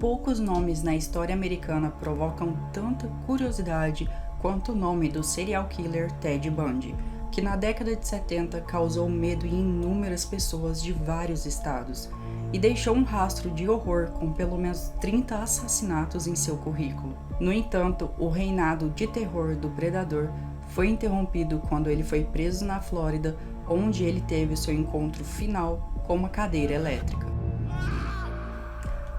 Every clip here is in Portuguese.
Poucos nomes na história americana provocam tanta curiosidade quanto o nome do serial killer Ted Bundy, que na década de 70 causou medo em inúmeras pessoas de vários estados e deixou um rastro de horror com pelo menos 30 assassinatos em seu currículo. No entanto, o reinado de terror do predador foi interrompido quando ele foi preso na Flórida, onde ele teve seu encontro final com uma cadeira elétrica.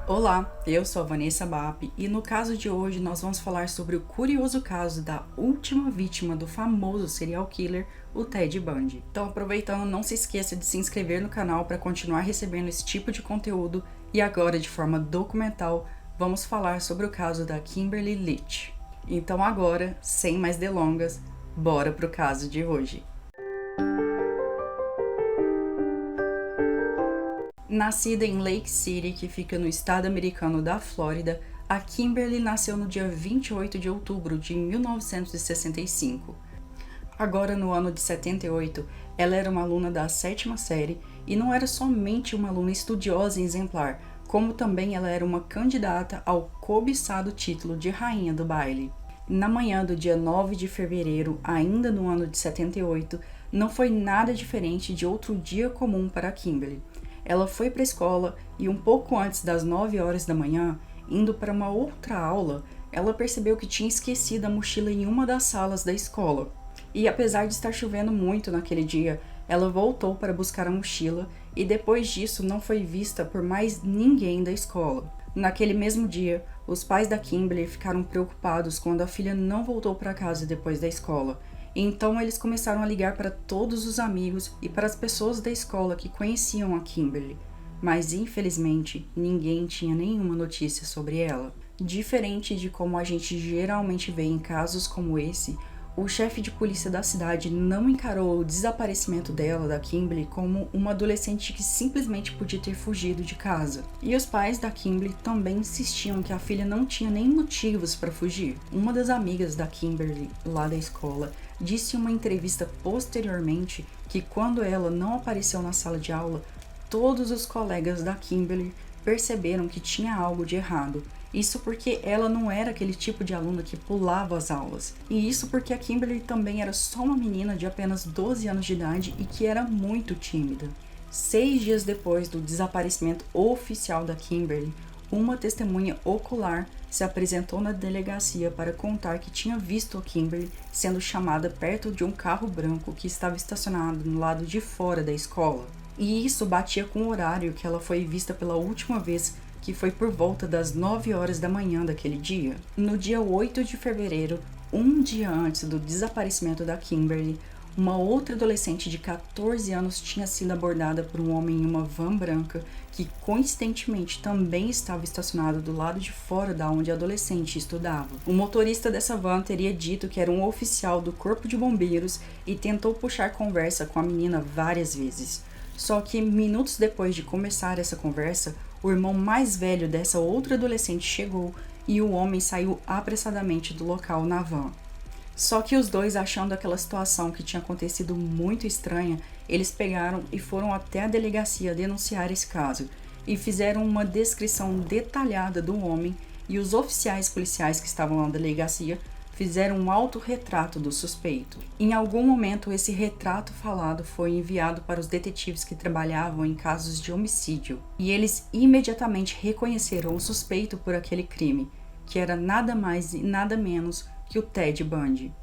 Olá, eu sou a Vanessa Bap e no caso de hoje nós vamos falar sobre o curioso caso da última vítima do famoso serial killer, o Ted Bundy. Então, aproveitando, não se esqueça de se inscrever no canal para continuar recebendo esse tipo de conteúdo e agora, de forma documental, vamos falar sobre o caso da Kimberly Leach. Então agora, sem mais delongas, bora pro caso de hoje. Nascida em Lake City, que fica no estado americano da Flórida, a Kimberly nasceu no dia 28 de outubro de 1965. Agora, no ano de 78, ela era uma aluna da 7ª série e não era somente uma aluna estudiosa e exemplar, como também ela era uma candidata ao cobiçado título de rainha do baile. Na manhã do dia 9 de fevereiro, ainda no ano de 78, não foi nada diferente de outro dia comum para a Kimberly. Ela foi para a escola e um pouco antes das 9 horas da manhã, indo para uma outra aula, ela percebeu que tinha esquecido a mochila em uma das salas da escola. E apesar de estar chovendo muito naquele dia, ela voltou para buscar a mochila e depois disso não foi vista por mais ninguém da escola. Naquele mesmo dia, os pais da Kimberly ficaram preocupados quando a filha não voltou para casa depois da escola. Então eles começaram a ligar para todos os amigos e para as pessoas da escola que conheciam a Kimberly, mas infelizmente ninguém tinha nenhuma notícia sobre ela. Diferente de como a gente geralmente vê em casos como esse, o chefe de polícia da cidade não encarou o desaparecimento dela, da Kimberly, como uma adolescente que simplesmente podia ter fugido de casa. E os pais da Kimberly também insistiam que a filha não tinha nem motivos para fugir. Uma das amigas da Kimberly, lá da escola, disse em uma entrevista posteriormente que quando ela não apareceu na sala de aula, todos os colegas da Kimberly perceberam que tinha algo de errado. Isso porque ela não era aquele tipo de aluna que pulava as aulas. E isso porque a Kimberly também era só uma menina de apenas 12 anos de idade e que era muito tímida. 6 dias depois do desaparecimento oficial da Kimberly, uma testemunha ocular se apresentou na delegacia para contar que tinha visto a Kimberly sendo chamada perto de um carro branco que estava estacionado no lado de fora da escola. E isso batia com o horário que ela foi vista pela última vez, que foi por volta das 9 horas da manhã daquele dia. No dia 8 de fevereiro, um dia antes do desaparecimento da Kimberly, uma outra adolescente de 14 anos tinha sido abordada por um homem em uma van branca que coincidentemente também estava estacionado do lado de fora da onde a adolescente estudava. O motorista dessa van teria dito que era um oficial do Corpo de Bombeiros e tentou puxar conversa com a menina várias vezes. Só que minutos depois de começar essa conversa, o irmão mais velho dessa outra adolescente chegou e o homem saiu apressadamente do local na van. Só que os dois, achando aquela situação que tinha acontecido muito estranha, eles pegaram e foram até a delegacia denunciar esse caso e fizeram uma descrição detalhada do homem, e os oficiais policiais que estavam na delegacia fizeram um autorretrato do suspeito. Em algum momento, esse retrato falado foi enviado para os detetives que trabalhavam em casos de homicídio, e eles imediatamente reconheceram o suspeito por aquele crime, que era nada mais e nada menos que o Ted Bundy.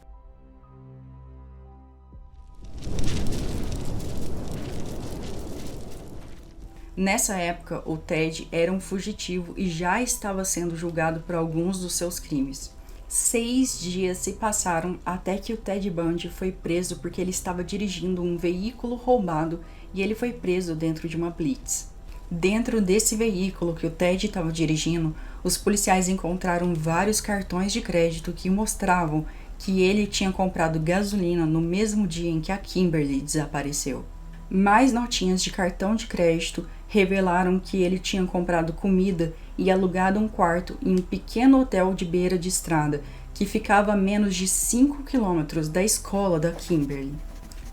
Nessa época, o Ted era um fugitivo e já estava sendo julgado por alguns dos seus crimes. 6 dias se passaram até que o Ted Bundy foi preso porque ele estava dirigindo um veículo roubado e ele foi preso dentro de uma blitz. Dentro desse veículo que o Ted estava dirigindo, os policiais encontraram vários cartões de crédito que mostravam que ele tinha comprado gasolina no mesmo dia em que a Kimberly desapareceu. Mais notinhas de cartão de crédito revelaram que ele tinha comprado comida e alugado um quarto em um pequeno hotel de beira de estrada que ficava a menos de 5 quilômetros da escola da Kimberly.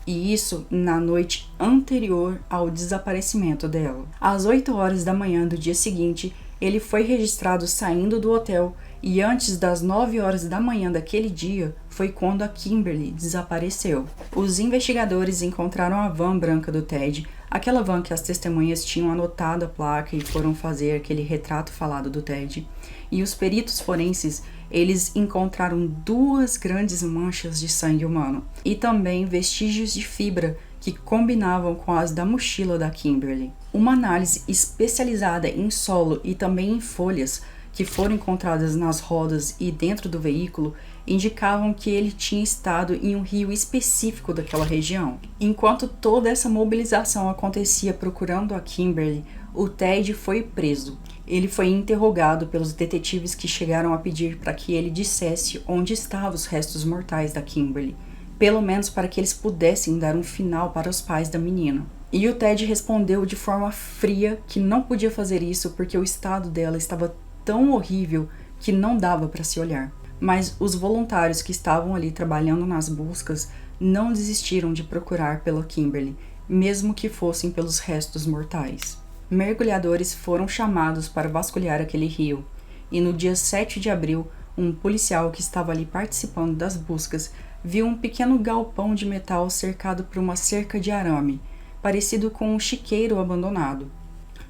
e isso na noite anterior ao desaparecimento dela. Às 8 horas da manhã do dia seguinte, Ele foi registrado saindo do hotel e antes das 9 horas da manhã daquele dia foi quando a Kimberly desapareceu. Os investigadores encontraram a van branca do Ted, aquela van que as testemunhas tinham anotado a placa e foram fazer aquele retrato falado do Ted. E os peritos forenses, eles encontraram 2 grandes manchas de sangue humano e também vestígios de fibra que combinavam com as da mochila da Kimberly. Uma análise especializada em solo e também em folhas que foram encontradas nas rodas e dentro do veículo indicavam que ele tinha estado em um rio específico daquela região. Enquanto toda essa mobilização acontecia procurando a Kimberly, o Ted foi preso. Ele foi interrogado pelos detetives que chegaram a pedir para que ele dissesse onde estavam os restos mortais da Kimberly, pelo menos para que eles pudessem dar um final para os pais da menina. E o Ted respondeu de forma fria que não podia fazer isso porque o estado dela estava tão horrível que não dava para se olhar. Mas os voluntários que estavam ali trabalhando nas buscas não desistiram de procurar pela Kimberly, mesmo que fossem pelos restos mortais. Mergulhadores foram chamados para vasculhar aquele rio, e no dia 7 de abril, um policial que estava ali participando das buscas viu um pequeno galpão de metal cercado por uma cerca de arame, parecido com um chiqueiro abandonado.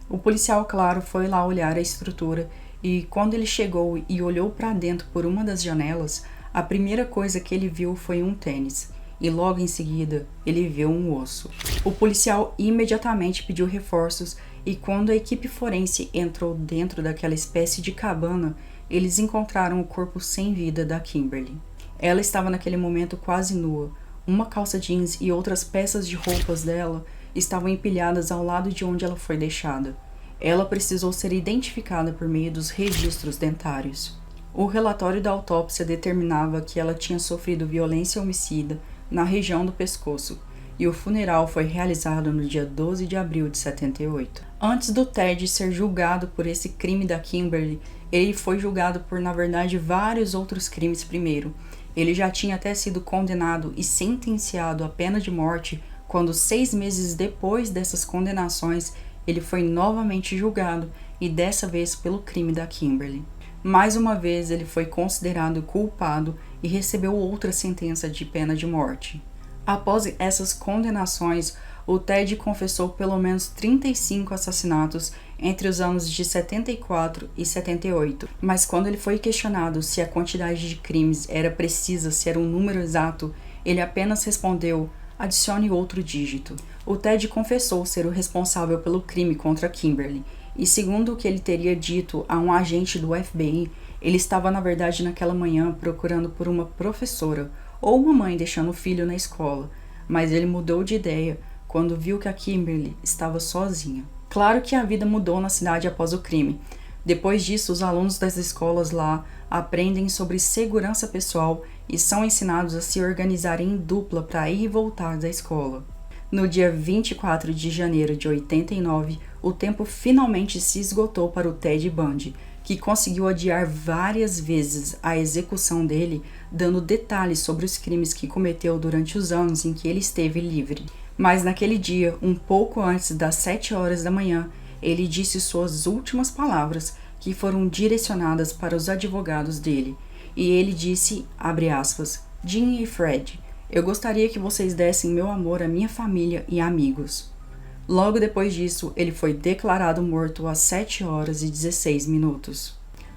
O policial, claro, foi lá olhar a estrutura e quando ele chegou e olhou para dentro por uma das janelas, a primeira coisa que ele viu foi um tênis e logo em seguida ele viu um osso. O policial imediatamente pediu reforços e quando a equipe forense entrou dentro daquela espécie de cabana, eles encontraram o corpo sem vida da Kimberly. Ela estava naquele momento quase nua. Uma calça jeans e outras peças de roupas dela estavam empilhadas ao lado de onde ela foi deixada. Ela precisou ser identificada por meio dos registros dentários. O relatório da autópsia determinava que ela tinha sofrido violência homicida na região do pescoço, e o funeral foi realizado no dia 12 de abril de 78. Antes do Ted ser julgado por esse crime da Kimberly, ele foi julgado por, na verdade, vários outros crimes primeiro. Ele já tinha até sido condenado e sentenciado à pena de morte quando 6 meses depois dessas condenações ele foi novamente julgado e dessa vez pelo crime da Kimberly. Mais uma vez ele foi considerado culpado e recebeu outra sentença de pena de morte. Após essas condenações, o Ted confessou pelo menos 35 assassinatos entre os anos de 74 e 78, mas quando ele foi questionado se a quantidade de crimes era precisa, se era um número exato, ele apenas respondeu: adicione outro dígito. O Ted confessou ser o responsável pelo crime contra Kimberly, e segundo o que ele teria dito a um agente do FBI, ele estava na verdade naquela manhã procurando por uma professora ou uma mãe deixando o filho na escola, mas ele mudou de ideia quando viu que a Kimberly estava sozinha. Claro que a vida mudou na cidade após o crime. Depois disso, os alunos das escolas lá aprendem sobre segurança pessoal e são ensinados a se organizarem em dupla para ir e voltar da escola. No dia 24 de janeiro de 89, o tempo finalmente se esgotou para o Ted Bundy, que conseguiu adiar várias vezes a execução dele, dando detalhes sobre os crimes que cometeu durante os anos em que ele esteve livre. Mas naquele dia, um pouco antes das 7 horas da manhã, ele disse suas últimas palavras, que foram direcionadas para os advogados dele. E ele disse, abre aspas, Jean e Fred, eu gostaria que vocês dessem meu amor à minha família e amigos. Logo depois disso, ele foi declarado morto às 7 horas e 16 minutos.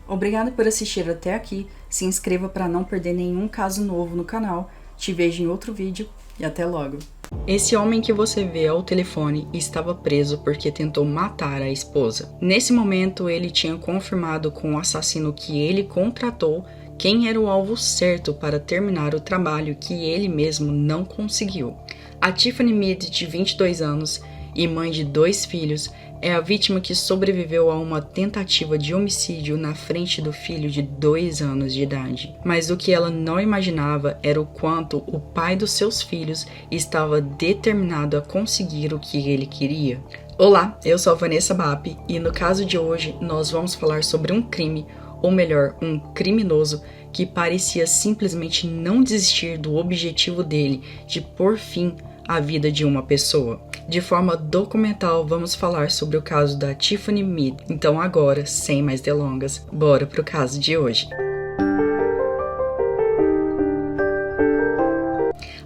Obrigado por assistir até aqui, se inscreva para não perder nenhum caso novo no canal, te vejo em outro vídeo e até logo. Esse homem que você vê ao telefone estava preso porque tentou matar a esposa. Nesse momento, ele tinha confirmado com o assassino que ele contratou quem era o alvo certo para terminar o trabalho que ele mesmo não conseguiu. A Tiffany Mead, de 22 anos e mãe de 2 filhos, é a vítima que sobreviveu a uma tentativa de homicídio na frente do filho de 2 anos de idade. Mas o que ela não imaginava era o quanto o pai dos seus filhos estava determinado a conseguir o que ele queria. Olá, eu sou a Vanessa Bap e no caso de hoje nós vamos falar sobre um crime, ou melhor, um criminoso que parecia simplesmente não desistir do objetivo dele de pôr fim a vida de uma pessoa. De forma documental, vamos falar sobre o caso da Tiffany Mead. Então agora, sem mais delongas, bora pro caso de hoje.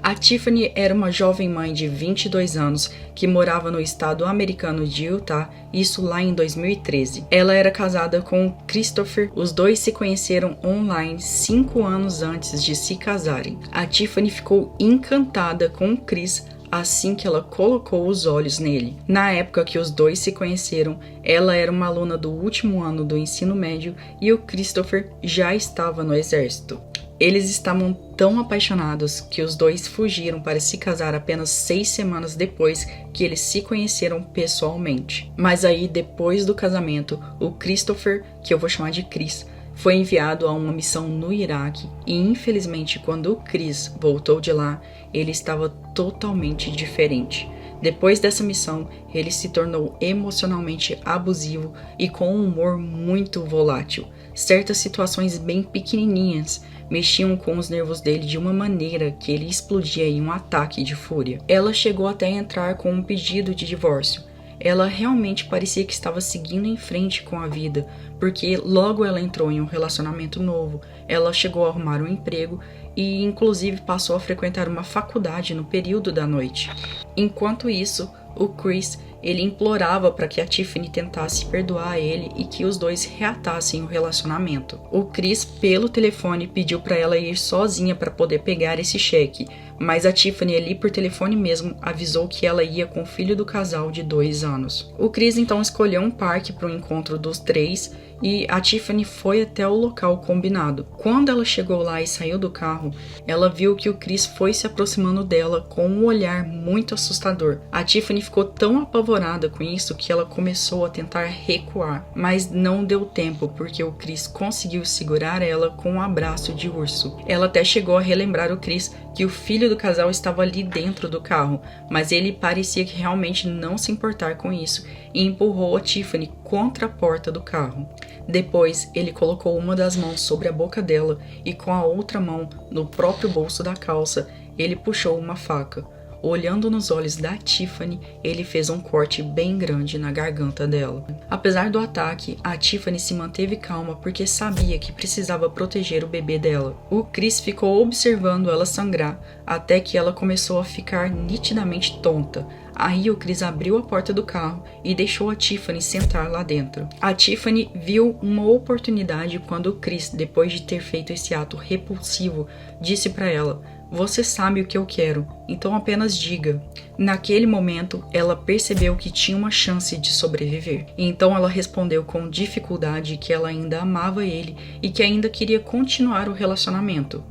A Tiffany era uma jovem mãe de 22 anos que morava no estado americano de Utah, isso lá em 2013. Ela era casada com Christopher, os dois se conheceram online 5 anos antes de se casarem. A Tiffany ficou encantada com o Chris assim que ela colocou os olhos nele. Na época que os dois se conheceram, ela era uma aluna do último ano do ensino médio e o Christopher já estava no exército. Eles estavam tão apaixonados que os dois fugiram para se casar apenas 6 semanas depois que eles se conheceram pessoalmente. Mas aí, depois do casamento, o Christopher, que eu vou chamar de Chris, foi enviado a uma missão no Iraque e, infelizmente, quando o Chris voltou de lá, ele estava totalmente diferente. Depois dessa missão, ele se tornou emocionalmente abusivo e com um humor muito volátil. Certas situações bem pequenininhas mexiam com os nervos dele de uma maneira que ele explodia em um ataque de fúria. Ela chegou até a entrar com um pedido de divórcio. Ela realmente parecia que estava seguindo em frente com a vida, porque logo ela entrou em um relacionamento novo, ela chegou a arrumar um emprego e inclusive passou a frequentar uma faculdade no período da noite. Enquanto isso, o Chris, ele implorava para que a Tiffany tentasse perdoar ele e que os dois reatassem o relacionamento. O Chris, pelo telefone, pediu para ela ir sozinha para poder pegar esse cheque, mas a Tiffany, ali por telefone mesmo, avisou que ela ia com o filho do casal de 2 anos. O Chris então escolheu um parque para o encontro dos três e a Tiffany foi até o local combinado. Quando ela chegou lá e saiu do carro, ela viu que o Chris foi se aproximando dela com um olhar muito assustador. A Tiffany ficou tão apavorada com isso que ela começou a tentar recuar, mas não deu tempo porque o Chris conseguiu segurar ela com um abraço de urso. Ela até chegou a relembrar o Chris que o filho do casal estava ali dentro do carro, mas ele parecia que realmente não se importar com isso e empurrou a Tiffany contra a porta do carro. Depois, ele colocou uma das mãos sobre a boca dela e com a outra mão no próprio bolso da calça, ele puxou uma faca. Olhando nos olhos da Tiffany, ele fez um corte bem grande na garganta dela. Apesar do ataque, a Tiffany se manteve calma porque sabia que precisava proteger o bebê dela. O Chris ficou observando ela sangrar até que ela começou a ficar nitidamente tonta. Aí o Chris abriu a porta do carro e deixou a Tiffany sentar lá dentro. A Tiffany viu uma oportunidade quando o Chris, depois de ter feito esse ato repulsivo, disse para ela: "Você sabe o que eu quero, então apenas diga." Naquele momento, ela percebeu que tinha uma chance de sobreviver. Então ela respondeu com dificuldade que ela ainda amava ele e que ainda queria continuar o relacionamento.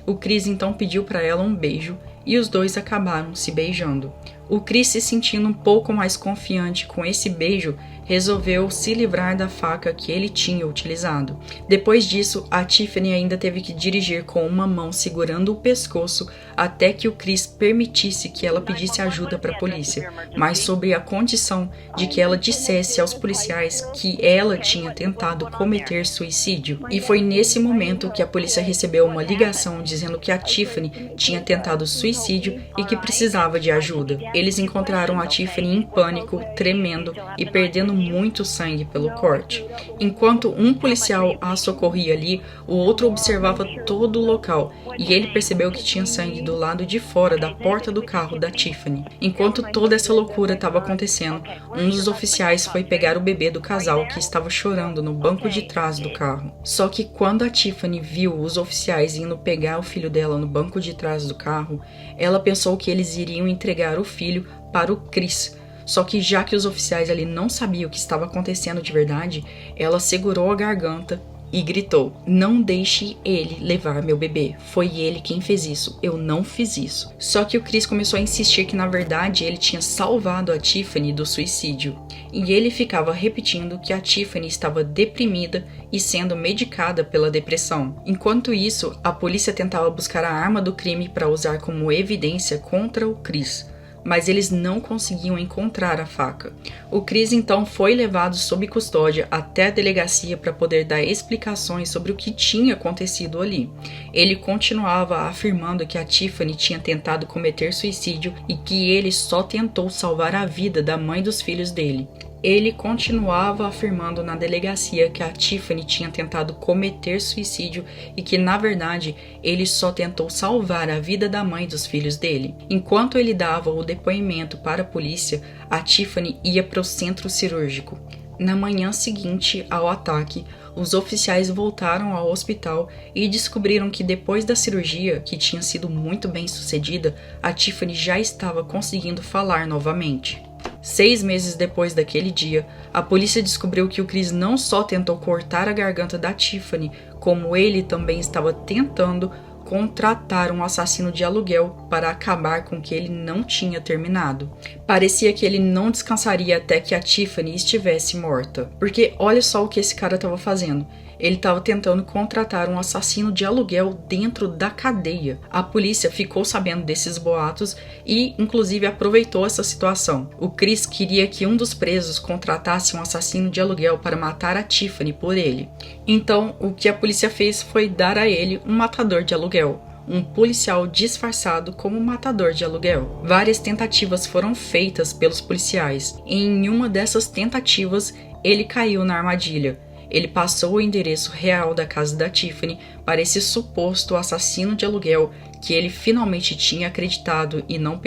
O Chris então pediu para ela um beijo e os dois acabaram se beijando. O Chris, se sentindo um pouco mais confiante com esse beijo, resolveu se livrar da faca que ele tinha utilizado. Depois disso, a Tiffany ainda teve que dirigir com uma mão segurando o pescoço até que o Chris permitisse que ela pedisse ajuda para a polícia, mas sob a condição de que ela dissesse aos policiais que ela tinha tentado cometer suicídio. E foi nesse momento que a polícia recebeu uma ligação dizendo que a Tiffany tinha tentado suicídio e que precisava de ajuda. Eles encontraram a Tiffany em pânico, tremendo e perdendo muito sangue pelo corte. Enquanto um policial a socorria ali, o outro observava todo o local e ele percebeu que tinha sangue do lado de fora da porta do carro da Tiffany. Enquanto toda essa loucura estava acontecendo, um dos oficiais foi pegar o bebê do casal que estava chorando no banco de trás do carro. Só que quando a Tiffany viu os oficiais indo pegar o filho dela no banco de trás do carro, ela pensou que eles iriam entregar o filho para o Chris. Só que já que os oficiais ali não sabiam o que estava acontecendo de verdade, ela segurou a garganta e gritou: "Não deixe ele levar meu bebê. Foi ele quem fez isso. Eu não fiz isso." Só que o Chris começou a insistir que na verdade ele tinha salvado a Tiffany do suicídio. E ele ficava repetindo que a Tiffany estava deprimida e sendo medicada pela depressão. Enquanto isso, a polícia tentava buscar a arma do crime para usar como evidência contra o Chris. mas eles não conseguiam encontrar a faca. O Chris então foi levado sob custódia até a delegacia para poder dar explicações sobre o que tinha acontecido ali. Ele continuava afirmando que a Tiffany tinha tentado cometer suicídio e que ele só tentou salvar a vida da mãe dos filhos dele. Ele continuava afirmando na delegacia que a Tiffany tinha tentado cometer suicídio e que, na verdade, ele só tentou salvar a vida da mãe dos filhos dele. Enquanto ele dava o depoimento para a polícia, a Tiffany ia para o centro cirúrgico. Na manhã seguinte ao ataque, os oficiais voltaram ao hospital e descobriram que depois da cirurgia, que tinha sido muito bem sucedida, a Tiffany já estava conseguindo falar novamente. 6 meses depois daquele dia, a polícia descobriu que o Chris não só tentou cortar a garganta da Tiffany, como ele também estava tentando contratar um assassino de aluguel para acabar com o que ele não tinha terminado. Parecia que ele não descansaria até que a Tiffany estivesse morta. Porque olha só o que esse cara estava fazendo. Ele estava tentando contratar um assassino de aluguel dentro da cadeia. A polícia ficou sabendo desses boatos e, inclusive, aproveitou essa situação. O Chris queria que um dos presos contratasse um assassino de aluguel para matar a Tiffany por ele. Então, o que a polícia fez foi dar a ele um matador de aluguel. Um policial disfarçado como matador de aluguel. Várias tentativas foram feitas pelos policiais. E em uma dessas tentativas, ele caiu na armadilha. Ele passou o endereço real da casa da Tiffany para esse suposto assassino de aluguel que ele finalmente tinha acreditado e não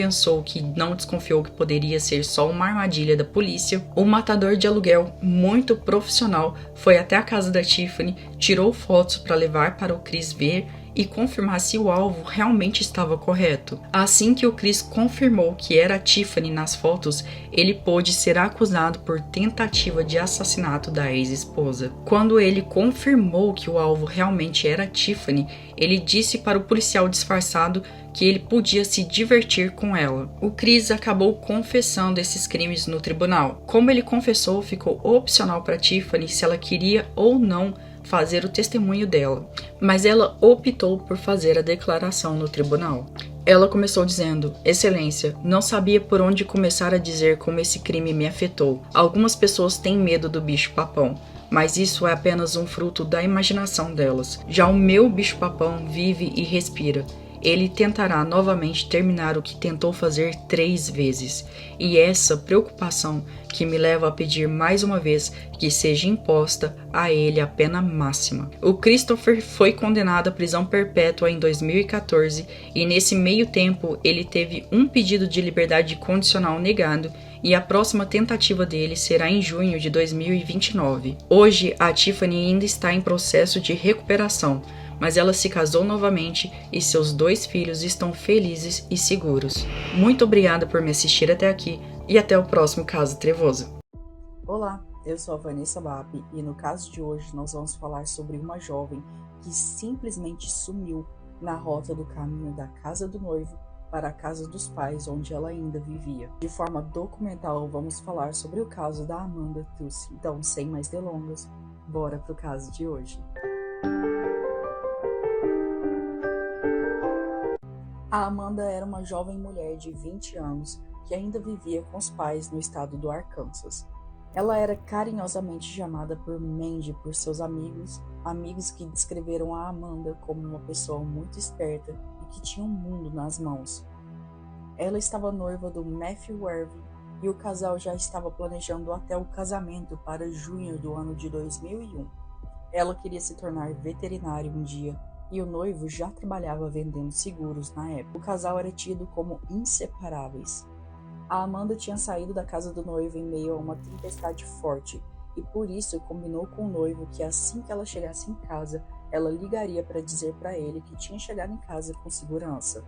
desconfiou que poderia ser só uma armadilha da polícia. O matador de aluguel, muito profissional, foi até a casa da Tiffany, tirou fotos para levar para o Chris ver e confirmar se o alvo realmente estava correto. Assim que o Chris confirmou que era a Tiffany nas fotos, ele pôde ser acusado por tentativa de assassinato da ex-esposa. Quando ele confirmou que o alvo realmente era a Tiffany, ele disse para o policial disfarçado que ele podia se divertir com ela. O Chris acabou confessando esses crimes no tribunal. Como ele confessou, ficou opcional para Tiffany se ela queria ou não fazer o testemunho dela, mas ela optou por fazer a declaração no tribunal. Ela começou dizendo: Excelência, não sabia por onde começar a dizer como esse crime me afetou. Algumas pessoas têm medo do bicho-papão, mas isso é apenas um fruto da imaginação delas. Já o meu bicho-papão vive e respira. Ele tentará novamente terminar o que tentou fazer 3 vezes. E essa preocupação que me leva a pedir mais uma vez que seja imposta a ele a pena máxima. O Christopher foi condenado à prisão perpétua em 2014 e nesse meio tempo ele teve um pedido de liberdade condicional negado e a próxima tentativa dele será em junho de 2029. Hoje, a Tiffany ainda está em processo de recuperação, mas ela se casou novamente e seus 2 filhos estão felizes e seguros. Muito obrigada por me assistir até aqui e até o próximo caso trevoso. Olá, eu sou a Vanessa Bap e no caso de hoje nós vamos falar sobre uma jovem que simplesmente sumiu na rota do caminho da casa do noivo para a casa dos pais onde ela ainda vivia. De forma documental vamos falar sobre o caso da Amanda Tucci. Então, sem mais delongas, bora pro caso de hoje. A Amanda era uma jovem mulher de 20 anos que ainda vivia com os pais no estado do Arkansas. Ela era carinhosamente chamada por Mandy por seus amigos que descreveram a Amanda como uma pessoa muito esperta e que tinha um mundo nas mãos. Ela estava noiva do Matthew Irving e o casal já estava planejando até o casamento para junho do ano de 2001. Ela queria se tornar veterinária um dia e o noivo já trabalhava vendendo seguros na época. O casal era tido como inseparáveis. A Amanda tinha saído da casa do noivo em meio a uma tempestade forte e por isso combinou com o noivo que assim que ela chegasse em casa, ela ligaria para dizer para ele que tinha chegado em casa com segurança.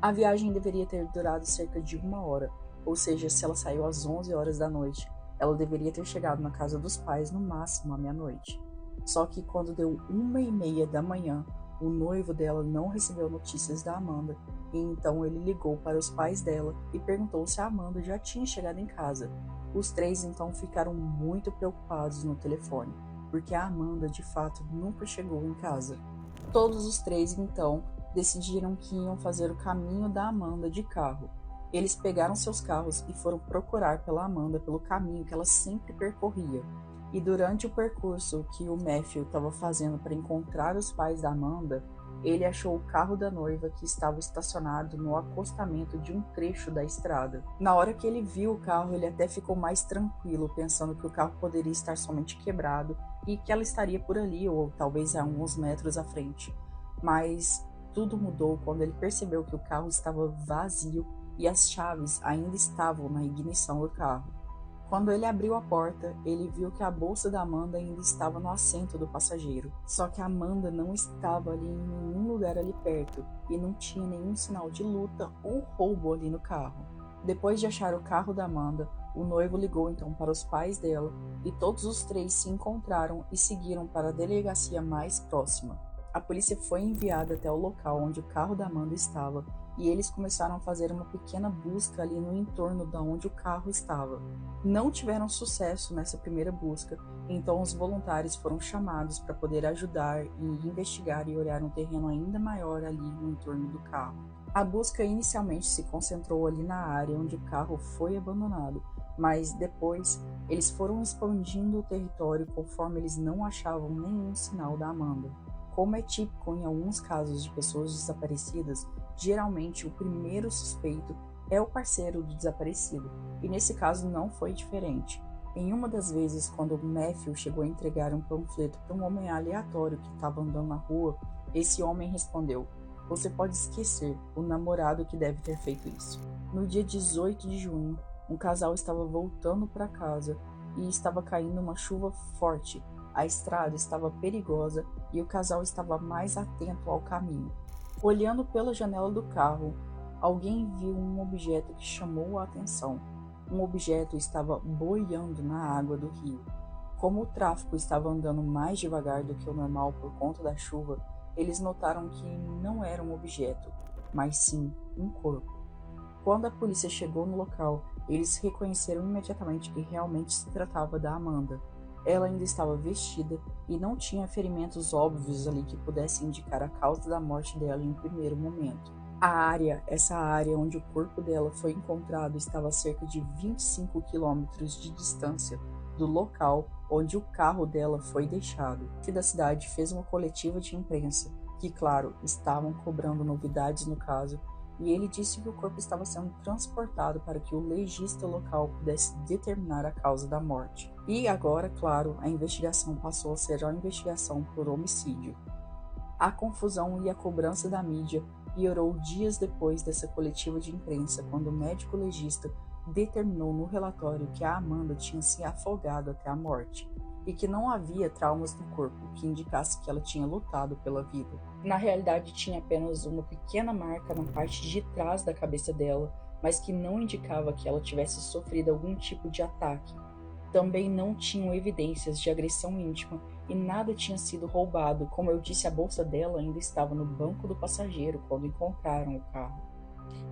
A viagem deveria ter durado cerca de 1 hora, ou seja, se ela saiu às 11 horas da noite, ela deveria ter chegado na casa dos pais no máximo à meia-noite. Só que quando deu 1h30 da manhã, o noivo dela não recebeu notícias da Amanda e então ele ligou para os pais dela e perguntou se a Amanda já tinha chegado em casa. Os 3 então ficaram muito preocupados no telefone, porque a Amanda de fato nunca chegou em casa. Todos os 3 então decidiram que iam fazer o caminho da Amanda de carro. Eles pegaram seus carros e foram procurar pela Amanda pelo caminho que ela sempre percorria. E durante o percurso que o Matthew estava fazendo para encontrar os pais da Amanda, ele achou o carro da noiva que estava estacionado no acostamento de um trecho da estrada. Na hora que ele viu o carro, ele até ficou mais tranquilo, pensando que o carro poderia estar somente quebrado e que ela estaria por ali ou talvez a alguns metros à frente. Mas tudo mudou quando ele percebeu que o carro estava vazio e as chaves ainda estavam na ignição do carro. Quando ele abriu a porta, ele viu que a bolsa da Amanda ainda estava no assento do passageiro. Só que a Amanda não estava ali em nenhum lugar ali perto e não tinha nenhum sinal de luta ou roubo ali no carro. Depois de achar o carro da Amanda, o noivo ligou então para os pais dela e todos os três se encontraram e seguiram para a delegacia mais próxima. A polícia foi enviada até o local onde o carro da Amanda estava e eles começaram a fazer uma pequena busca ali no entorno de onde o carro estava. Não tiveram sucesso nessa primeira busca, então os voluntários foram chamados para poder ajudar e investigar e olhar um terreno ainda maior ali no entorno do carro. A busca inicialmente se concentrou ali na área onde o carro foi abandonado, mas depois eles foram expandindo o território conforme eles não achavam nenhum sinal da Amanda. Como é típico em alguns casos de pessoas desaparecidas, geralmente o primeiro suspeito é o parceiro do desaparecido, e nesse caso não foi diferente. Em uma das vezes, quando Matthew chegou a entregar um panfleto para um homem aleatório que estava andando na rua, esse homem respondeu: "Você pode esquecer, o namorado que deve ter feito isso." No dia 18 de junho, um casal estava voltando para casa e estava caindo uma chuva forte. A estrada estava perigosa e o casal estava mais atento ao caminho. Olhando pela janela do carro, alguém viu um objeto que chamou a atenção. Um objeto estava boiando na água do rio. Como o tráfego estava andando mais devagar do que o normal por conta da chuva, eles notaram que não era um objeto, mas sim um corpo. Quando a polícia chegou no local, eles reconheceram imediatamente que realmente se tratava da Amanda. Ela ainda estava vestida e não tinha ferimentos óbvios ali que pudessem indicar a causa da morte dela em um primeiro momento. Essa área onde o corpo dela foi encontrado estava a cerca de 25 quilômetros de distância do local onde o carro dela foi deixado. O da cidade fez uma coletiva de imprensa, que, claro, estavam cobrando novidades no caso, e ele disse que o corpo estava sendo transportado para que o legista local pudesse determinar a causa da morte. E agora, claro, a investigação passou a ser uma investigação por homicídio. A confusão e a cobrança da mídia piorou dias depois dessa coletiva de imprensa, quando o médico legista determinou no relatório que a Amanda tinha se afogado até a morte e que não havia traumas no corpo que indicasse que ela tinha lutado pela vida. Na realidade, tinha apenas uma pequena marca na parte de trás da cabeça dela, mas que não indicava que ela tivesse sofrido algum tipo de ataque. Também não tinham evidências de agressão íntima e nada tinha sido roubado. Como eu disse, a bolsa dela ainda estava no banco do passageiro quando encontraram o carro.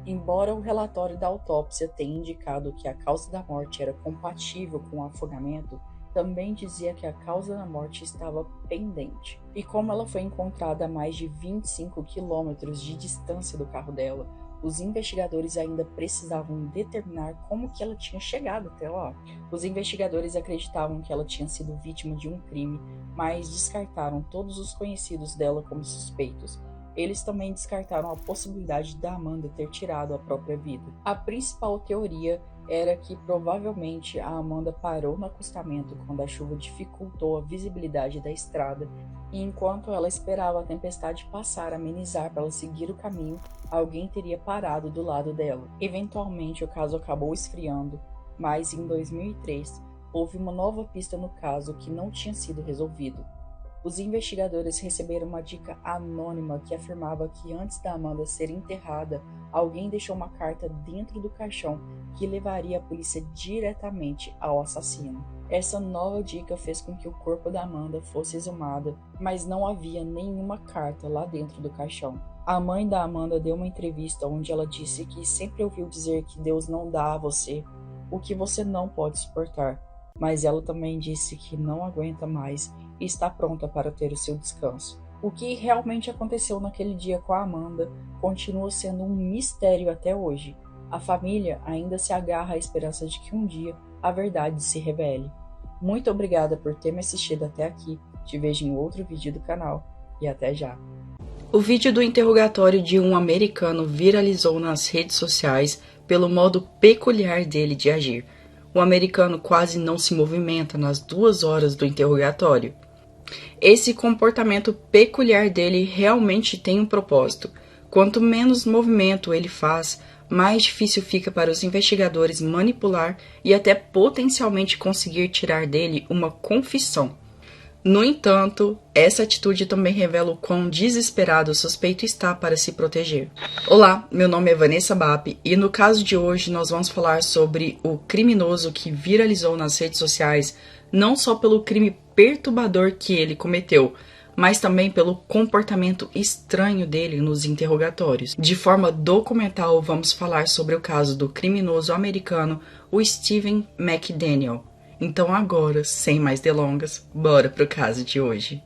Embora o relatório da autópsia tenha indicado que a causa da morte era compatível com o afogamento, também dizia que a causa da morte estava pendente. E como ela foi encontrada a mais de 25 quilômetros de distância do carro dela, os investigadores ainda precisavam determinar como que ela tinha chegado até lá. Os investigadores acreditavam que ela tinha sido vítima de um crime, mas descartaram todos os conhecidos dela como suspeitos. Eles também descartaram a possibilidade da Amanda ter tirado a própria vida. A principal teoria era que provavelmente a Amanda parou no acostamento quando a chuva dificultou a visibilidade da estrada e enquanto ela esperava a tempestade passar, amenizar para ela seguir o caminho, alguém teria parado do lado dela. Eventualmente o caso acabou esfriando, mas em 2003 houve uma nova pista no caso que não tinha sido resolvido. Os investigadores receberam uma dica anônima que afirmava que antes da Amanda ser enterrada, alguém deixou uma carta dentro do caixão que levaria a polícia diretamente ao assassino. Essa nova dica fez com que o corpo da Amanda fosse exumado, mas não havia nenhuma carta lá dentro do caixão. A mãe da Amanda deu uma entrevista onde ela disse que sempre ouviu dizer que Deus não dá a você o que você não pode suportar, mas ela também disse que não aguenta mais e está pronta para ter o seu descanso. O que realmente aconteceu naquele dia com a Amanda continua sendo um mistério até hoje. A família ainda se agarra à esperança de que um dia a verdade se revele. Muito obrigada por ter me assistido até aqui. Te vejo em outro vídeo do canal e até já. O vídeo do interrogatório de um americano viralizou nas redes sociais pelo modo peculiar dele de agir. O americano quase não se movimenta nas 2 horas do interrogatório. Esse comportamento peculiar dele realmente tem um propósito. Quanto menos movimento ele faz, mais difícil fica para os investigadores manipular e até potencialmente conseguir tirar dele uma confissão. No entanto, essa atitude também revela o quão desesperado o suspeito está para se proteger. Olá, meu nome é Vanessa Bap e no caso de hoje nós vamos falar sobre o criminoso que viralizou nas redes sociais, não só pelo crime perturbador que ele cometeu, mas também pelo comportamento estranho dele nos interrogatórios. De forma documental, vamos falar sobre o caso do criminoso americano, o Stephen McDaniel. Então agora, sem mais delongas, bora pro caso de hoje.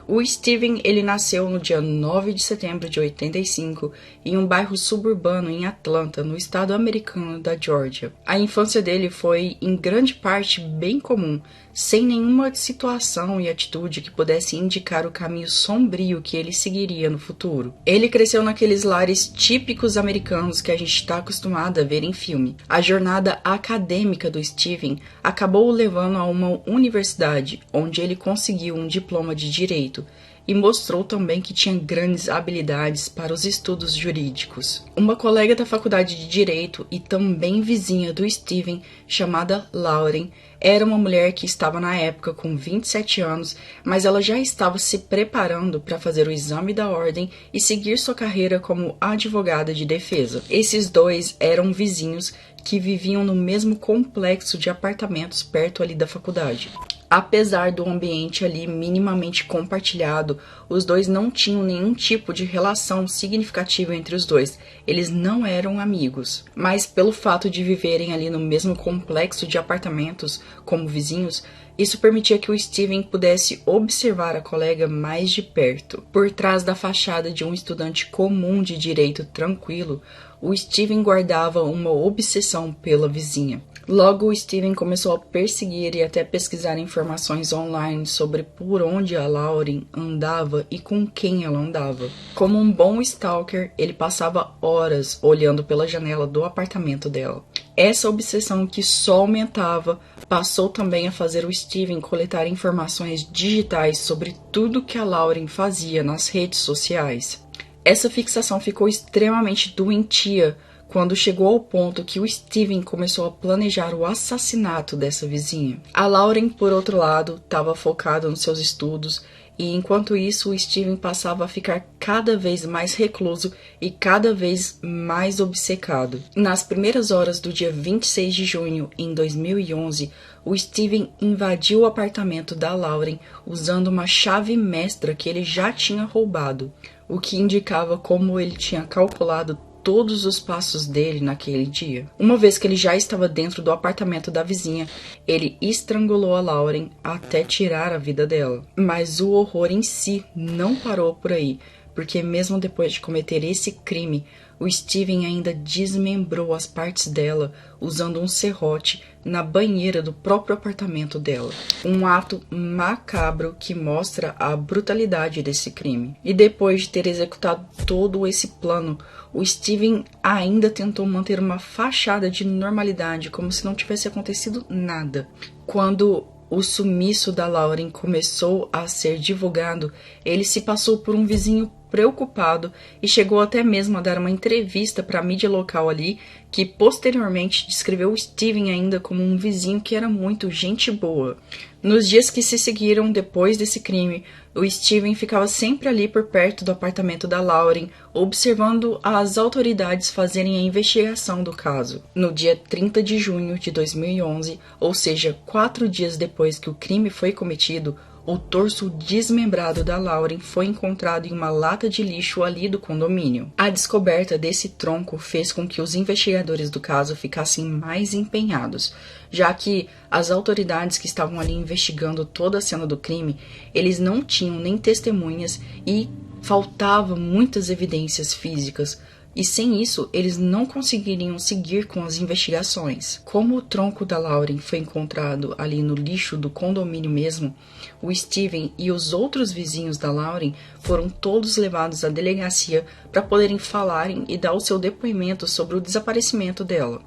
O Stephen, ele nasceu no dia 9 de setembro de 85 em um bairro suburbano em Atlanta, no estado americano da Geórgia. A infância dele foi, em grande parte, bem comum, sem nenhuma situação e atitude que pudesse indicar o caminho sombrio que ele seguiria no futuro. Ele cresceu naqueles lares típicos americanos que a gente está acostumado a ver em filme. A jornada acadêmica do Stephen acabou o levando a uma universidade, onde ele conseguiu um diploma de direito, e mostrou também que tinha grandes habilidades para os estudos jurídicos. Uma colega da faculdade de Direito e também vizinha do Stephen, chamada Lauren, era uma mulher que estava na época com 27 anos, mas ela já estava se preparando para fazer o exame da ordem e seguir sua carreira como advogada de defesa. Esses dois eram vizinhos que viviam no mesmo complexo de apartamentos perto ali da faculdade. Apesar do ambiente ali minimamente compartilhado, os dois não tinham nenhum tipo de relação significativa entre os dois. Eles não eram amigos. Mas pelo fato de viverem ali no mesmo complexo de apartamentos como vizinhos, isso permitia que o Stephen pudesse observar a colega mais de perto. Por trás da fachada de um estudante comum de direito tranquilo, o Stephen guardava uma obsessão pela vizinha. Logo, o Stephen começou a perseguir e até pesquisar informações online sobre por onde a Lauren andava e com quem ela andava. Como um bom stalker, ele passava horas olhando pela janela do apartamento dela. Essa obsessão, que só aumentava, passou também a fazer o Stephen coletar informações digitais sobre tudo que a Lauren fazia nas redes sociais. Essa fixação ficou extremamente doentia quando chegou ao ponto que o Stephen começou a planejar o assassinato dessa vizinha. A Lauren, por outro lado, estava focada nos seus estudos e, enquanto isso, o Stephen passava a ficar cada vez mais recluso e cada vez mais obcecado. Nas primeiras horas do dia 26 de junho em 2011, o Stephen invadiu o apartamento da Lauren usando uma chave mestra que ele já tinha roubado, o que indicava como ele tinha calculado todos os passos dele naquele dia. Uma vez que ele já estava dentro do apartamento da vizinha, ele estrangulou a Lauren até tirar a vida dela. Mas o horror em si não parou por aí, porque mesmo depois de cometer esse crime, o Stephen ainda desmembrou as partes dela usando um serrote na banheira do próprio apartamento dela. Um ato macabro que mostra a brutalidade desse crime. E depois de ter executado todo esse plano, o Stephen ainda tentou manter uma fachada de normalidade, como se não tivesse acontecido nada. Quando o sumiço da Lauren começou a ser divulgado, ele se passou por um vizinho preocupado e chegou até mesmo a dar uma entrevista para a mídia local ali, que posteriormente descreveu o Stephen ainda como um vizinho que era muito gente boa. Nos dias que se seguiram depois desse crime, o Stephen ficava sempre ali por perto do apartamento da Lauren, observando as autoridades fazerem a investigação do caso. No dia 30 de junho de 2011, ou seja, 4 dias depois que o crime foi cometido, o torso desmembrado da Lauren foi encontrado em uma lata de lixo ali do condomínio. A descoberta desse tronco fez com que os investigadores do caso ficassem mais empenhados, já que as autoridades que estavam ali investigando toda a cena do crime, eles não tinham nem testemunhas e faltavam muitas evidências físicas, e sem isso eles não conseguiriam seguir com as investigações. Como o tronco da Lauren foi encontrado ali no lixo do condomínio mesmo, o Steven e os outros vizinhos da Lauren foram todos levados à delegacia para poderem falarem e dar o seu depoimento sobre o desaparecimento dela.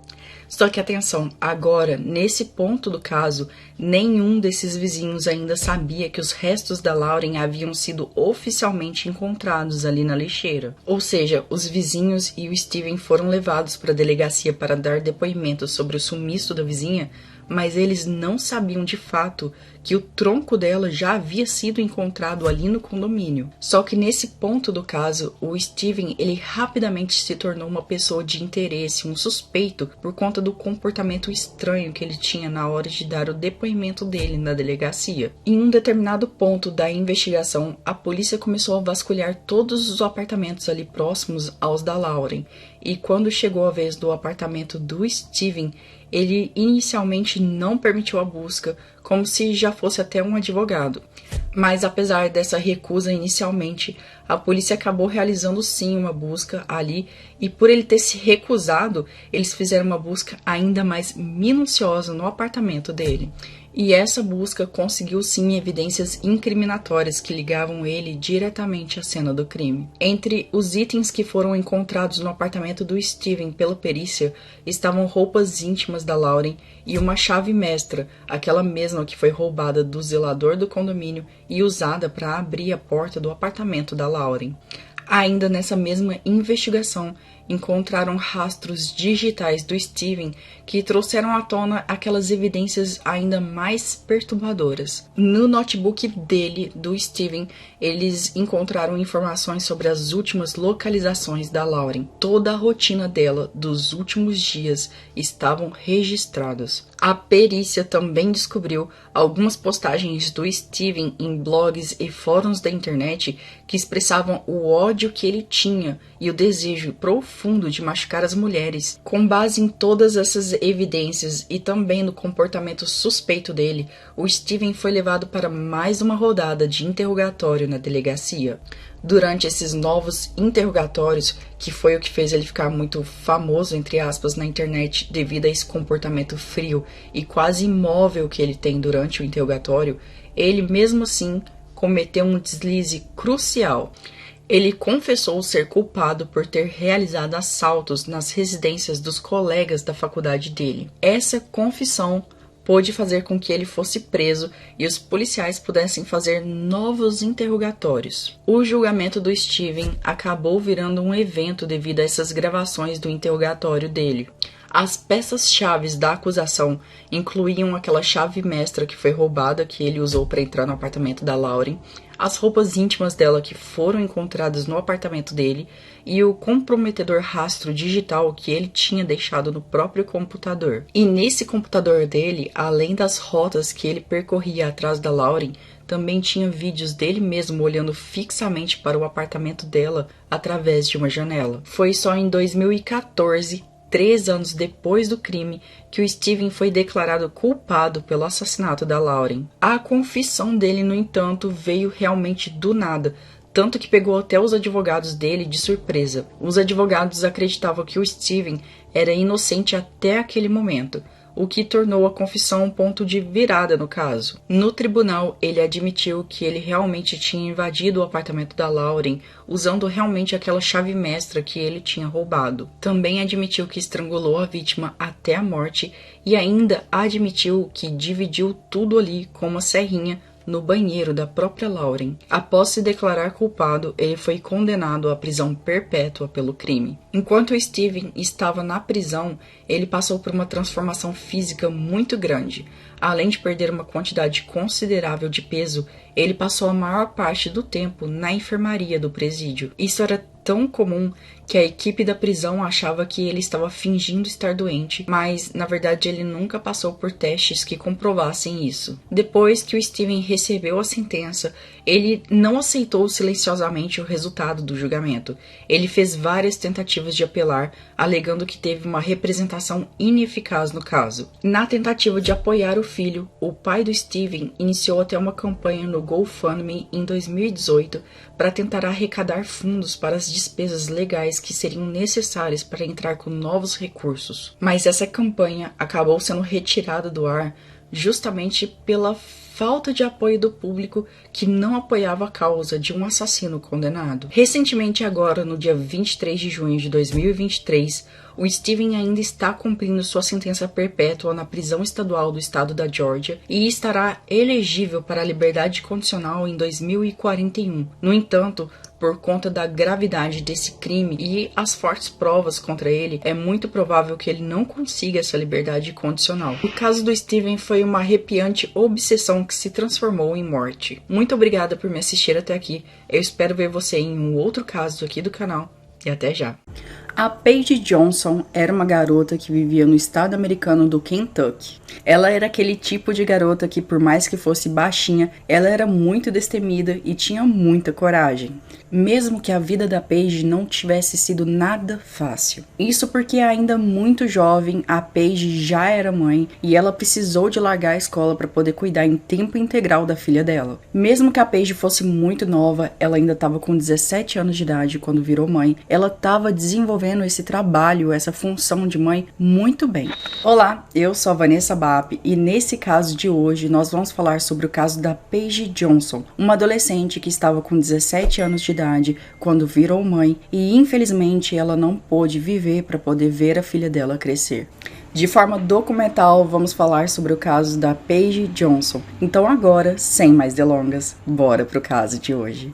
Só que atenção, agora, nesse ponto do caso, nenhum desses vizinhos ainda sabia que os restos da Lauren haviam sido oficialmente encontrados ali na lixeira. Ou seja, os vizinhos e o Steven foram levados para a delegacia para dar depoimento sobre o sumiço da vizinha, mas eles não sabiam de fato que o tronco dela já havia sido encontrado ali no condomínio. Só que nesse ponto do caso, o Steven ele rapidamente se tornou uma pessoa de interesse, um suspeito, por conta do comportamento estranho que ele tinha na hora de dar o depoimento dele na delegacia. Em um determinado ponto da investigação, a polícia começou a vasculhar todos os apartamentos ali próximos aos da Lauren, e quando chegou a vez do apartamento do Steven, ele inicialmente não permitiu a busca, como se já fosse até um advogado. Mas apesar dessa recusa inicialmente, a polícia acabou realizando sim uma busca ali, e por ele ter se recusado, eles fizeram uma busca ainda mais minuciosa no apartamento dele. E essa busca conseguiu sim evidências incriminatórias que ligavam ele diretamente à cena do crime. Entre os itens que foram encontrados no apartamento do Steven pela perícia estavam roupas íntimas da Lauren e uma chave mestra, aquela mesma que foi roubada do zelador do condomínio e usada para abrir a porta do apartamento da Lauren. Ainda nessa mesma investigação, encontraram rastros digitais do Steven que trouxeram à tona aquelas evidências ainda mais perturbadoras. No notebook dele, do Steven, eles encontraram informações sobre as últimas localizações da Lauren. Toda a rotina dela dos últimos dias estavam registradas. A perícia também descobriu algumas postagens do Steven em blogs e fóruns da internet que expressavam o ódio que ele tinha e o desejo profundo de machucar as mulheres. Com base em todas essas evidências e também no comportamento suspeito dele, o Steven foi levado para mais uma rodada de interrogatório na delegacia. Durante esses novos interrogatórios, que foi o que fez ele ficar muito famoso, entre aspas, na internet devido a esse comportamento frio e quase imóvel que ele tem durante o interrogatório, ele mesmo assim cometeu um deslize crucial. Ele confessou ser culpado por ter realizado assaltos nas residências dos colegas da faculdade dele. Essa confissão pôde fazer com que ele fosse preso e os policiais pudessem fazer novos interrogatórios. O julgamento do Steven acabou virando um evento devido a essas gravações do interrogatório dele. As peças-chave da acusação incluíam aquela chave mestra que foi roubada, que ele usou para entrar no apartamento da Lauren, as roupas íntimas dela que foram encontradas no apartamento dele e o comprometedor rastro digital que ele tinha deixado no próprio computador. E nesse computador dele, além das rotas que ele percorria atrás da Lauren, também tinha vídeos dele mesmo olhando fixamente para o apartamento dela através de uma janela. Foi só em 2014, 3 anos depois do crime, que o Steven foi declarado culpado pelo assassinato da Lauren. A confissão dele, no entanto, veio realmente do nada, tanto que pegou até os advogados dele de surpresa. Os advogados acreditavam que o Steven era inocente até aquele momento, o que tornou a confissão um ponto de virada no caso. No tribunal, ele admitiu que ele realmente tinha invadido o apartamento da Lauren, usando realmente aquela chave mestra que ele tinha roubado. Também admitiu que estrangulou a vítima até a morte e ainda admitiu que dividiu tudo ali com uma serrinha no banheiro da própria Lauren. Após se declarar culpado, ele foi condenado à prisão perpétua pelo crime. Enquanto Steven estava na prisão, ele passou por uma transformação física muito grande. Além de perder uma quantidade considerável de peso, ele passou a maior parte do tempo na enfermaria do presídio. Isso era tão comum que a equipe da prisão achava que ele estava fingindo estar doente, mas na verdade ele nunca passou por testes que comprovassem isso. Depois que o Steven recebeu a sentença, ele não aceitou silenciosamente o resultado do julgamento. Ele fez várias tentativas de apelar, alegando que teve uma representação ineficaz no caso. Na tentativa de apoiar o filho, o pai do Steven iniciou até uma campanha no GoFundMe em 2018 para tentar arrecadar fundos para as despesas legais que seriam necessárias para entrar com novos recursos. Mas essa campanha acabou sendo retirada do ar justamente pela falta de apoio do público que não apoiava a causa de um assassino condenado. Recentemente agora, no dia 23 de junho de 2023, o Steven ainda está cumprindo sua sentença perpétua na prisão estadual do estado da Geórgia e estará elegível para a liberdade condicional em 2041. No entanto, por conta da gravidade desse crime e as fortes provas contra ele, é muito provável que ele não consiga essa liberdade condicional. O caso do Steven foi uma arrepiante obsessão que se transformou em morte. Muito obrigada por me assistir até aqui. Eu espero ver você em um outro caso aqui do canal. E até já. A Paige Johnson era uma garota que vivia no estado americano do Kentucky. Ela era aquele tipo de garota que, por mais que fosse baixinha, ela era muito destemida e tinha muita coragem. Mesmo que a vida da Paige não tivesse sido nada fácil. Isso porque ainda muito jovem, a Paige já era mãe e ela precisou de largar a escola para poder cuidar em tempo integral da filha dela. Mesmo que a Paige fosse muito nova, ela ainda estava com 17 anos de idade quando virou mãe, ela estava desenvolvendo esse trabalho, essa função de mãe muito bem. Olá, eu sou a Vanessa Bap e nesse caso de hoje nós vamos falar sobre o caso da Paige Johnson, uma adolescente que estava com 17 anos de idade quando virou mãe e infelizmente ela não pôde viver para poder ver a filha dela crescer. De forma documental, vamos falar sobre o caso da Paige Johnson. Então agora, sem mais delongas, bora pro caso de hoje.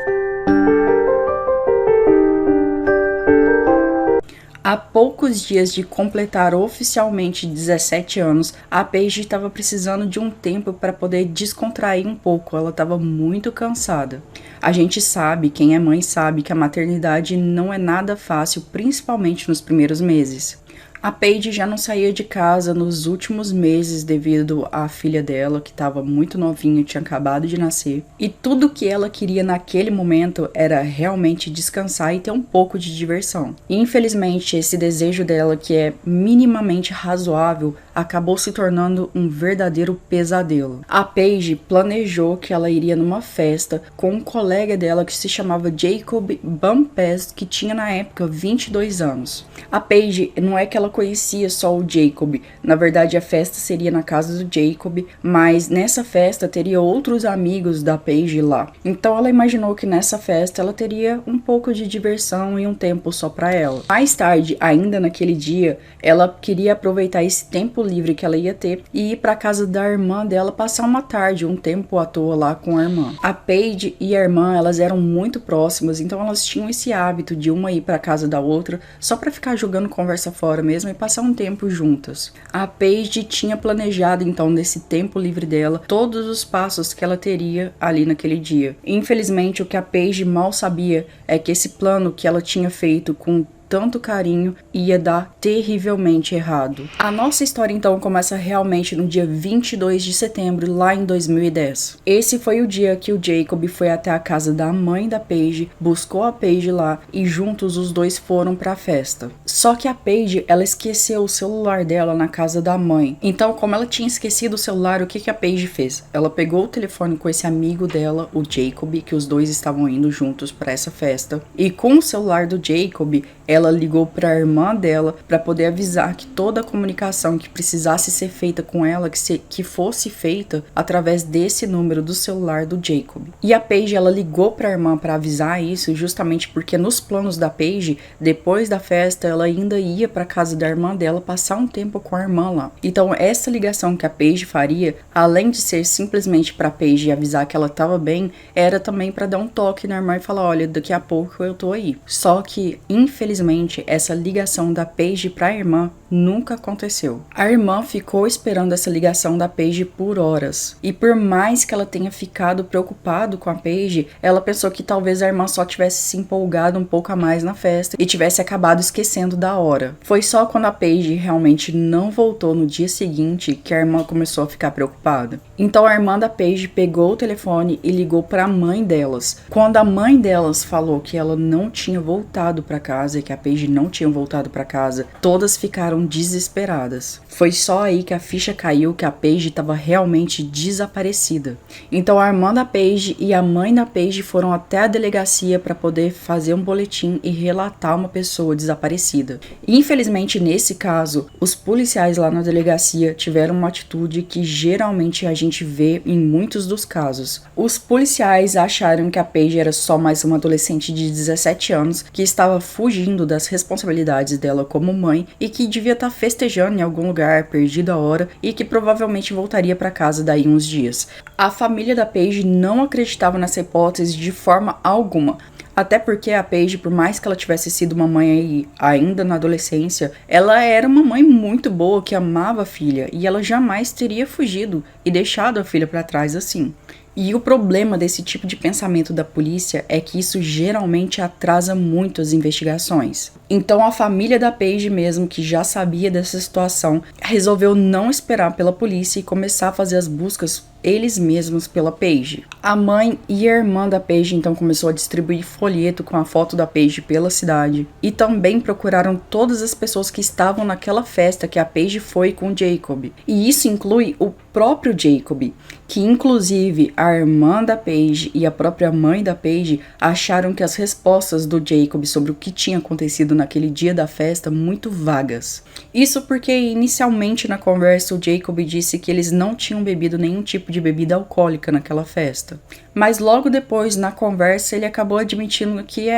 Há poucos dias de completar oficialmente 17 anos, a Paige estava precisando de um tempo para poder descontrair um pouco, ela estava muito cansada. A gente sabe, quem é mãe sabe, que a maternidade não é nada fácil, principalmente nos primeiros meses. A Paige já não saía de casa nos últimos meses devido à filha dela, que estava muito novinha, tinha acabado de nascer. E tudo que ela queria naquele momento era realmente descansar e ter um pouco de diversão. E, infelizmente, esse desejo dela, que é minimamente razoável, acabou se tornando um verdadeiro pesadelo. A Paige planejou que ela iria numa festa com um colega dela que se chamava Jacob Bumpus, que tinha na época 22 anos. A Paige, não é que ela conhecia só o Jacob, na verdade a festa seria na casa do Jacob, mas nessa festa teria outros amigos da Paige lá. Então ela imaginou que nessa festa ela teria um pouco de diversão e um tempo só para ela. Mais tarde, ainda naquele dia, ela queria aproveitar esse tempo livre que ela ia ter e ir para casa da irmã dela passar uma tarde, um tempo à toa lá com a irmã. A Paige e a irmã, elas eram muito próximas, então elas tinham esse hábito de uma ir para casa da outra só para ficar jogando conversa fora mesmo e passar um tempo juntas. A Paige tinha planejado então nesse tempo livre dela todos os passos que ela teria ali naquele dia. Infelizmente, o que a Paige mal sabia é que esse plano que ela tinha feito com tanto carinho ia dar terrivelmente errado. A nossa história então começa realmente no dia 22 de setembro, lá em 2010. Esse foi o dia que o Jacob foi até a casa da mãe da Paige, buscou a Paige lá e juntos os dois foram para a festa. Só que a Paige, ela esqueceu o celular dela na casa da mãe. Então, como ela tinha esquecido o celular, o que a Paige fez? Ela pegou o telefone com esse amigo dela, o Jacob, que os dois estavam indo juntos para essa festa, e com o celular do Jacob, ela ligou para a irmã dela para poder avisar que toda a comunicação que precisasse ser feita com ela, que fosse feita através desse número do celular do Jacob. E a Paige, ela ligou para a irmã para avisar isso justamente porque nos planos da Paige, depois da festa, ela ainda ia para casa da irmã dela passar um tempo com a irmã lá. Então essa ligação que a Paige faria, além de ser simplesmente para a Paige avisar que ela estava bem, era também para dar um toque na irmã e falar, olha, daqui a pouco eu tô aí. Só que, infelizmente, infelizmente, essa ligação da Paige para a irmã nunca aconteceu. A irmã ficou esperando essa ligação da Paige por horas. E por mais que ela tenha ficado preocupado com a Paige, ela pensou que talvez a irmã só tivesse se empolgado um pouco a mais na festa e tivesse acabado esquecendo da hora. Foi só quando a Paige realmente não voltou no dia seguinte que a irmã começou a ficar preocupada. Então a irmã da Paige pegou o telefone e ligou para a mãe delas. Quando a mãe delas falou que ela não tinha voltado para casa e que a Paige não tinha voltado para casa, todas ficaram desesperadas. Foi só aí que a ficha caiu que a Paige estava realmente desaparecida. Então a irmã da Paige e a mãe da Paige foram até a delegacia para poder fazer um boletim e relatar uma pessoa desaparecida. Infelizmente, nesse caso, os policiais lá na delegacia tiveram uma atitude que geralmente a gente vê em muitos dos casos. Os policiais acharam que a Paige era só mais uma adolescente de 17 anos que estava fugindo das responsabilidades dela como mãe e que devia estar festejando em algum lugar, perdido a hora, e que provavelmente voltaria para casa daí uns dias. A família da Paige não acreditava nessa hipótese de forma alguma. Até porque a Paige, por mais que ela tivesse sido uma mãe aí, ainda na adolescência, ela era uma mãe muito boa, que amava a filha, e ela jamais teria fugido e deixado a filha para trás assim. E o problema desse tipo de pensamento da polícia é que isso geralmente atrasa muito as investigações. Então a família da Paige mesmo, que já sabia dessa situação, resolveu não esperar pela polícia e começar a fazer as buscas eles mesmos pela Paige. A mãe e a irmã da Paige então começou a distribuir folheto com a foto da Paige pela cidade e também procuraram todas as pessoas que estavam naquela festa que a Paige foi com o Jacob. E isso inclui o próprio Jacob, que inclusive a irmã da Paige e a própria mãe da Paige acharam que as respostas do Jacob sobre o que tinha acontecido naquele dia da festa muito vagas. Isso porque inicialmente na conversa o Jacob disse que eles não tinham bebido nenhum tipo de bebida alcoólica naquela festa. Mas logo depois, na conversa, ele acabou admitindo que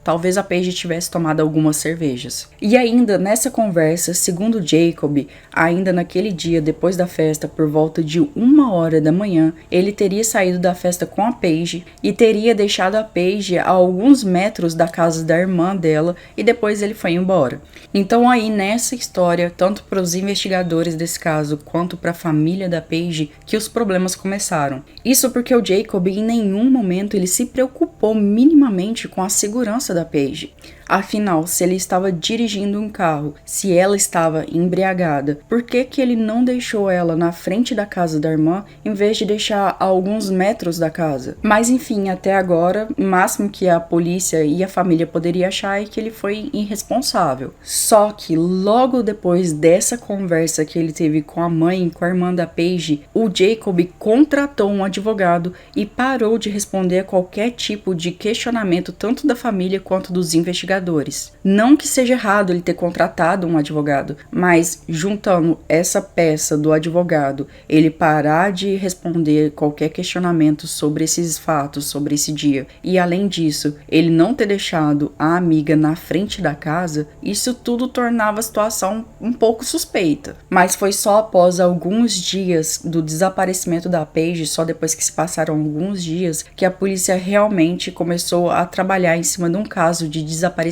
talvez a Paige tivesse tomado algumas cervejas. E ainda nessa conversa, segundo Jacob, ainda naquele dia depois da festa, por volta de 1h da manhã, ele teria saído da festa com a Paige e teria deixado a Paige a alguns metros da casa da irmã dela e depois ele foi embora. Então aí nessa história, tanto para os investigadores desse caso quanto para a família da Paige, que os problemas começaram. Isso porque o Jacob em nenhum momento ele se preocupou minimamente com a segurança da Paige. Afinal, se ele estava dirigindo um carro, se ela estava embriagada, por que ele não deixou ela na frente da casa da irmã, em vez de deixar a alguns metros da casa? Mas enfim, até agora, o máximo que a polícia e a família poderia achar é que ele foi irresponsável. Só que logo depois dessa conversa que ele teve com a mãe e com a irmã da Paige, o Jacob contratou um advogado e parou de responder a qualquer tipo de questionamento tanto da família quanto dos investigadores. Não que seja errado ele ter contratado um advogado, mas juntando essa peça do advogado, ele parar de responder qualquer questionamento sobre esses fatos, sobre esse dia, e além disso, ele não ter deixado a amiga na frente da casa, isso tudo tornava a situação um pouco suspeita. Mas foi só após alguns dias do desaparecimento da Paige, só depois que se passaram alguns dias, que a polícia realmente começou a trabalhar em cima de um caso de desaparecimento.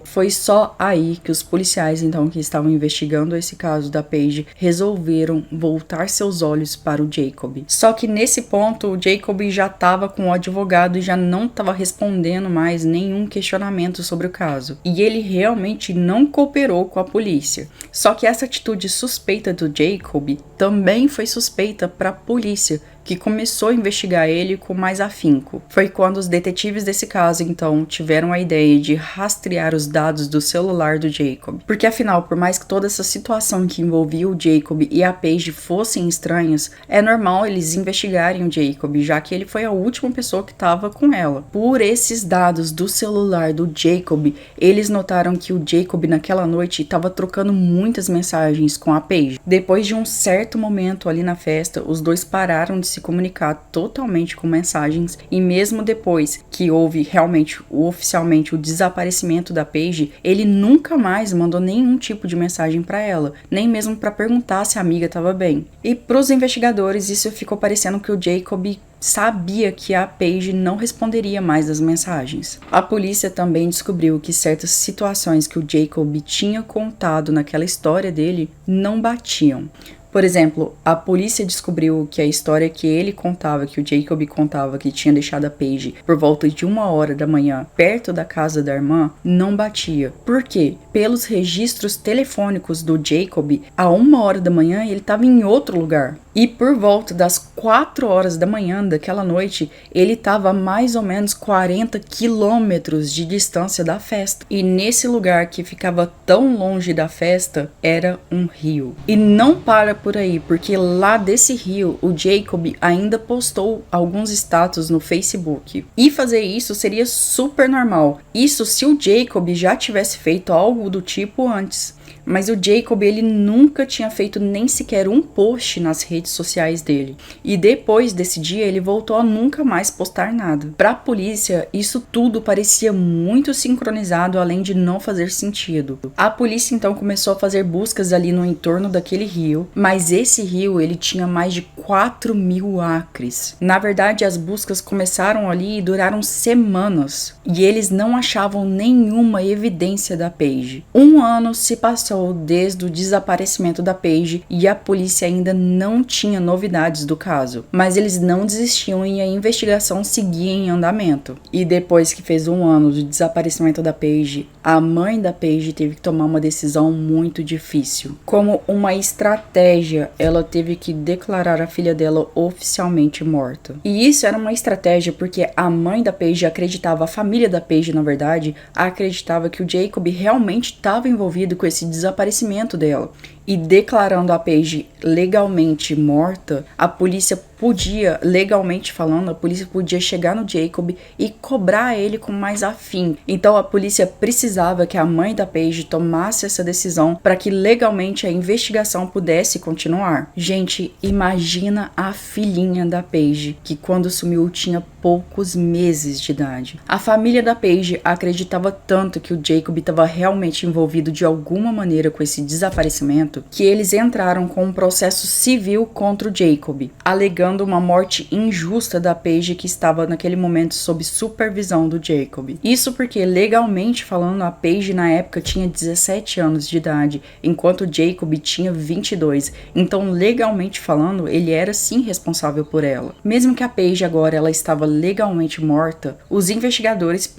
Foi só aí que os policiais, então, que estavam investigando esse caso da Paige, resolveram voltar seus olhos para o Jacob. Só que nesse ponto, o Jacob já estava com o advogado e já não estava respondendo mais nenhum questionamento sobre o caso. E ele realmente não cooperou com a polícia. Só que essa atitude suspeita do Jacob também foi suspeita para a polícia, que começou a investigar ele com mais afinco. Foi quando os detetives desse caso, então, tiveram a ideia de rastrear os dados do celular do Jacob. Porque afinal, por mais que toda essa situação que envolvia o Jacob e a Paige fossem estranhas, é normal eles investigarem o Jacob, já que ele foi a última pessoa que estava com ela. Por esses dados do celular do Jacob, eles notaram que o Jacob naquela noite estava trocando muitas mensagens com a Paige. Depois de um certo momento ali na festa, os dois pararam de se comunicar totalmente com mensagens, e mesmo depois que houve realmente oficialmente o desaparecimento da Paige, ele nunca mais mandou nenhum tipo de mensagem para ela, nem mesmo para perguntar se a amiga estava bem. E para os investigadores isso ficou parecendo que o Jacob sabia que a Paige não responderia mais as mensagens. A polícia também descobriu que certas situações que o Jacob tinha contado naquela história dele não batiam. Por exemplo, a polícia descobriu que a história que ele contava, que o Jacob contava, que tinha deixado a Paige por volta de 1h da manhã, perto da casa da irmã, não batia. Por quê? Pelos registros telefônicos do Jacob, a 1h da manhã ele estava em outro lugar. E por volta das 4h da manhã daquela noite, ele estava a mais ou menos 40 quilômetros de distância da festa. E nesse lugar que ficava tão longe da festa, era um rio. E não para por aí, porque lá desse rio, o Jacob ainda postou alguns status no Facebook. E fazer isso seria super normal. Isso se o Jacob já tivesse feito algo do tipo antes. Mas o Jacob, ele nunca tinha feito nem sequer um post nas redes sociais dele. E depois desse dia, ele voltou a nunca mais postar nada. Para a polícia, isso tudo parecia muito sincronizado, além de não fazer sentido. A polícia então começou a fazer buscas ali no entorno daquele rio, mas esse rio, ele tinha mais de 4.000 acres. Na verdade, as buscas começaram ali e duraram semanas. E eles não achavam nenhuma evidência da Paige. 1 ano se passou desde o desaparecimento da Paige e a polícia ainda não tinha novidades do caso, mas eles não desistiam e a investigação seguia em andamento. E depois que fez 1 ano do desaparecimento da Paige, a mãe da Paige teve que tomar uma decisão muito difícil. Como uma estratégia, ela teve que declarar a filha dela oficialmente morta. E isso era uma estratégia porque a mãe da Paige acreditava, a família da Paige, na verdade, acreditava que o Jacob realmente estava envolvido com esse desaparecimento dela. E declarando a Paige legalmente morta, a polícia podia, legalmente falando, a polícia podia chegar no Jacob e cobrar ele com mais afinco. Então a polícia precisava que a mãe da Paige tomasse essa decisão para que legalmente a investigação pudesse continuar. Gente, imagina a filhinha da Paige, que quando sumiu tinha poucos meses de idade. A família da Paige acreditava tanto que o Jacob estava realmente envolvido de alguma maneira com esse desaparecimento, que eles entraram com um processo civil contra o Jacob, alegando uma morte injusta da Paige que estava naquele momento sob supervisão do Jacob. Isso porque, legalmente falando, a Paige na época tinha 17 anos de idade, enquanto o Jacob tinha 22. Então, legalmente falando, ele era sim responsável por ela. Mesmo que a Paige agora ela estava legalmente morta, os investigadores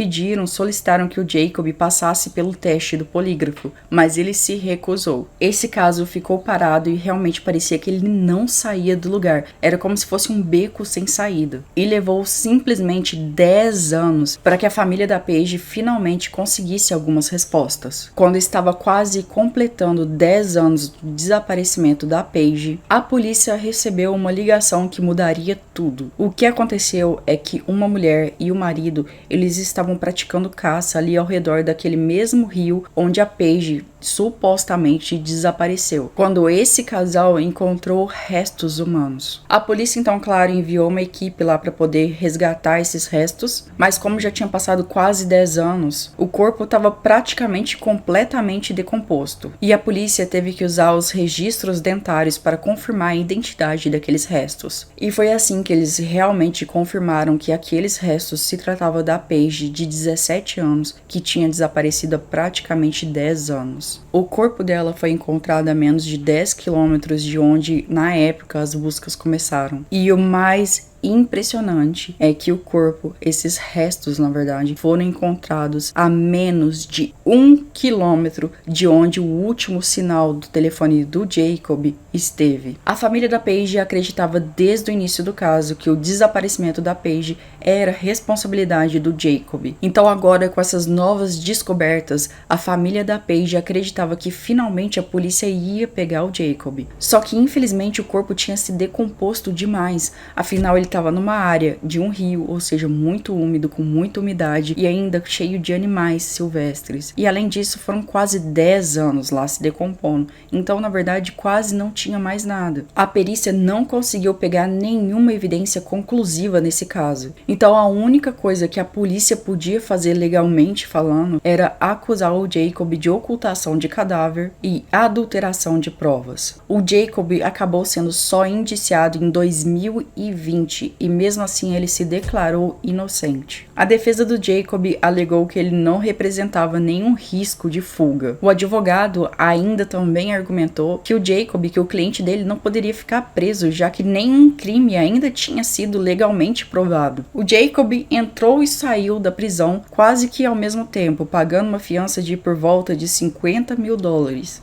solicitaram que o Jacob passasse pelo teste do polígrafo, mas ele se recusou. Esse caso ficou parado e realmente parecia que ele não saía do lugar. Era como se fosse um beco sem saída. E levou simplesmente 10 anos para que a família da Paige finalmente conseguisse algumas respostas. Quando estava quase completando 10 anos do desaparecimento da Paige, a polícia recebeu uma ligação que mudaria tudo. O que aconteceu é que uma mulher e o marido, eles estavam praticando caça ali ao redor daquele mesmo rio onde a Paige supostamente desapareceu, quando esse casal encontrou restos humanos. A polícia então, claro, enviou uma equipe lá para poder resgatar esses restos, mas como já tinha passado quase 10 anos, o corpo estava praticamente completamente decomposto, e a polícia teve que usar os registros dentários para confirmar a identidade daqueles restos. E foi assim que eles realmente confirmaram que aqueles restos se tratava da Paige de 17 anos, que tinha desaparecido há praticamente 10 anos. O corpo dela foi encontrado a menos de 10 quilômetros de onde, na época, as buscas começaram. E o mais impressionante é que o corpo, esses restos, na verdade, foram encontrados a menos de 1 quilômetro de onde o último sinal do telefone do Jacob esteve. A família da Paige acreditava desde o início do caso que o desaparecimento da Paige era responsabilidade do Jacob. Então agora, com essas novas descobertas, a família da Paige acreditava que finalmente a polícia ia pegar o Jacob. Só que infelizmente o corpo tinha se decomposto demais, afinal ele estava numa área de um rio, ou seja, muito úmido, com muita umidade e ainda cheio de animais silvestres. E além disso, foram quase 10 anos lá se decompondo. Então, na verdade, quase não tinha mais nada. A perícia não conseguiu pegar nenhuma evidência conclusiva nesse caso. Então, a única coisa que a polícia podia fazer legalmente falando era acusar o Jacob de ocultação de cadáver e adulteração de provas. O Jacob acabou sendo só indiciado em 2020 noite e mesmo assim ele se declarou inocente. A defesa do Jacob alegou que ele não representava nenhum risco de fuga. O advogado ainda também argumentou que o Jacob, que o cliente dele, não poderia ficar preso, já que nenhum crime ainda tinha sido legalmente provado. O Jacob entrou e saiu da prisão quase que ao mesmo tempo, pagando uma fiança de por volta de $50 mil.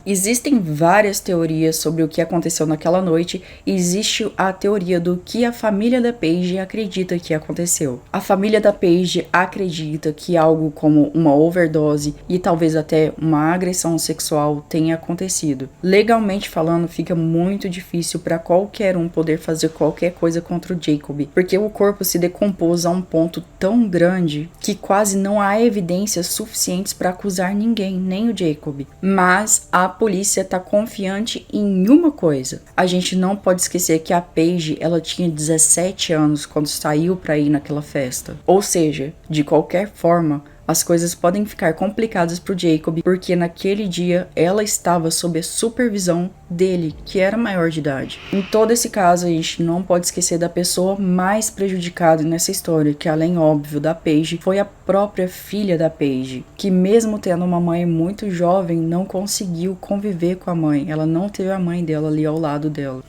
Existem várias teorias sobre o que aconteceu naquela noite e existe a teoria do que a família da Paige acredita que aconteceu. A família da Paige acredita que algo como uma overdose e talvez até uma agressão sexual tenha acontecido. Legalmente falando, fica muito difícil para qualquer um poder fazer qualquer coisa contra o Jacob, porque o corpo se decompôs a um ponto tão grande que quase não há evidências suficientes para acusar ninguém, nem o Jacob. Mas a polícia está confiante em uma coisa. A gente não pode esquecer que a Paige, ela tinha 17 anos quando saiu para ir naquela festa. Ou seja, de qualquer forma, as coisas podem ficar complicadas pro Jacob, porque naquele dia ela estava sob a supervisão dele, que era maior de idade. Em todo esse caso, a gente não pode esquecer da pessoa mais prejudicada nessa história, que além, óbvio, da Paige, foi a própria filha da Paige, que mesmo tendo uma mãe muito jovem, não conseguiu conviver com a mãe. Ela não teve a mãe dela ali ao lado dela.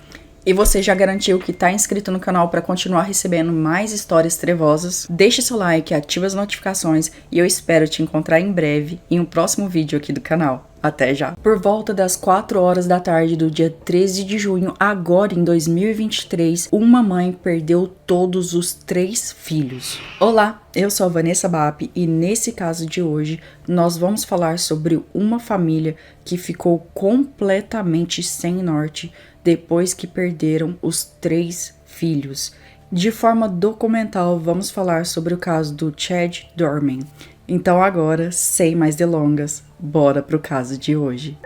E você já garantiu que está inscrito no canal para continuar recebendo mais histórias trevosas? Deixe seu like, ative as notificações e eu espero te encontrar em breve em um próximo vídeo aqui do canal. Até já! Por volta das 4 horas da tarde do dia 13 de junho, agora em 2023, uma mãe perdeu todos os 3 filhos. Olá, eu sou a Vanessa Bap e nesse caso de hoje nós vamos falar sobre uma família que ficou completamente sem norte depois que perderam os 3 filhos. De forma documental, vamos falar sobre o caso do Chad Dorman. Então agora, sem mais delongas, bora pro caso de hoje.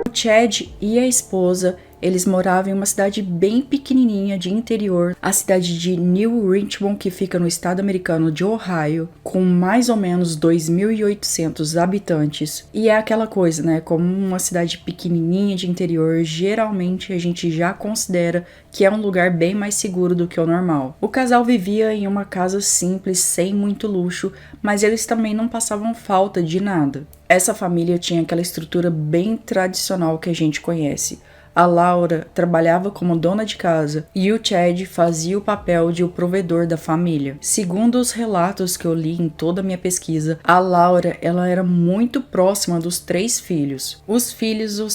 O Chad e a esposa, eles moravam em uma cidade bem pequenininha de interior, a cidade de New Richmond, que fica no estado americano de Ohio, com mais ou menos 2.800 habitantes. E é aquela coisa, né? Como uma cidade pequenininha de interior, geralmente a gente já considera que é um lugar bem mais seguro do que o normal. O casal vivia em uma casa simples, sem muito luxo, mas eles também não passavam falta de nada. Essa família tinha aquela estrutura bem tradicional que a gente conhece. A Laura trabalhava como dona de casa e o Chad fazia o papel de o provedor da família. Segundo os relatos que eu li em toda a minha pesquisa, a Laura, ela era muito próxima dos 3 filhos. Os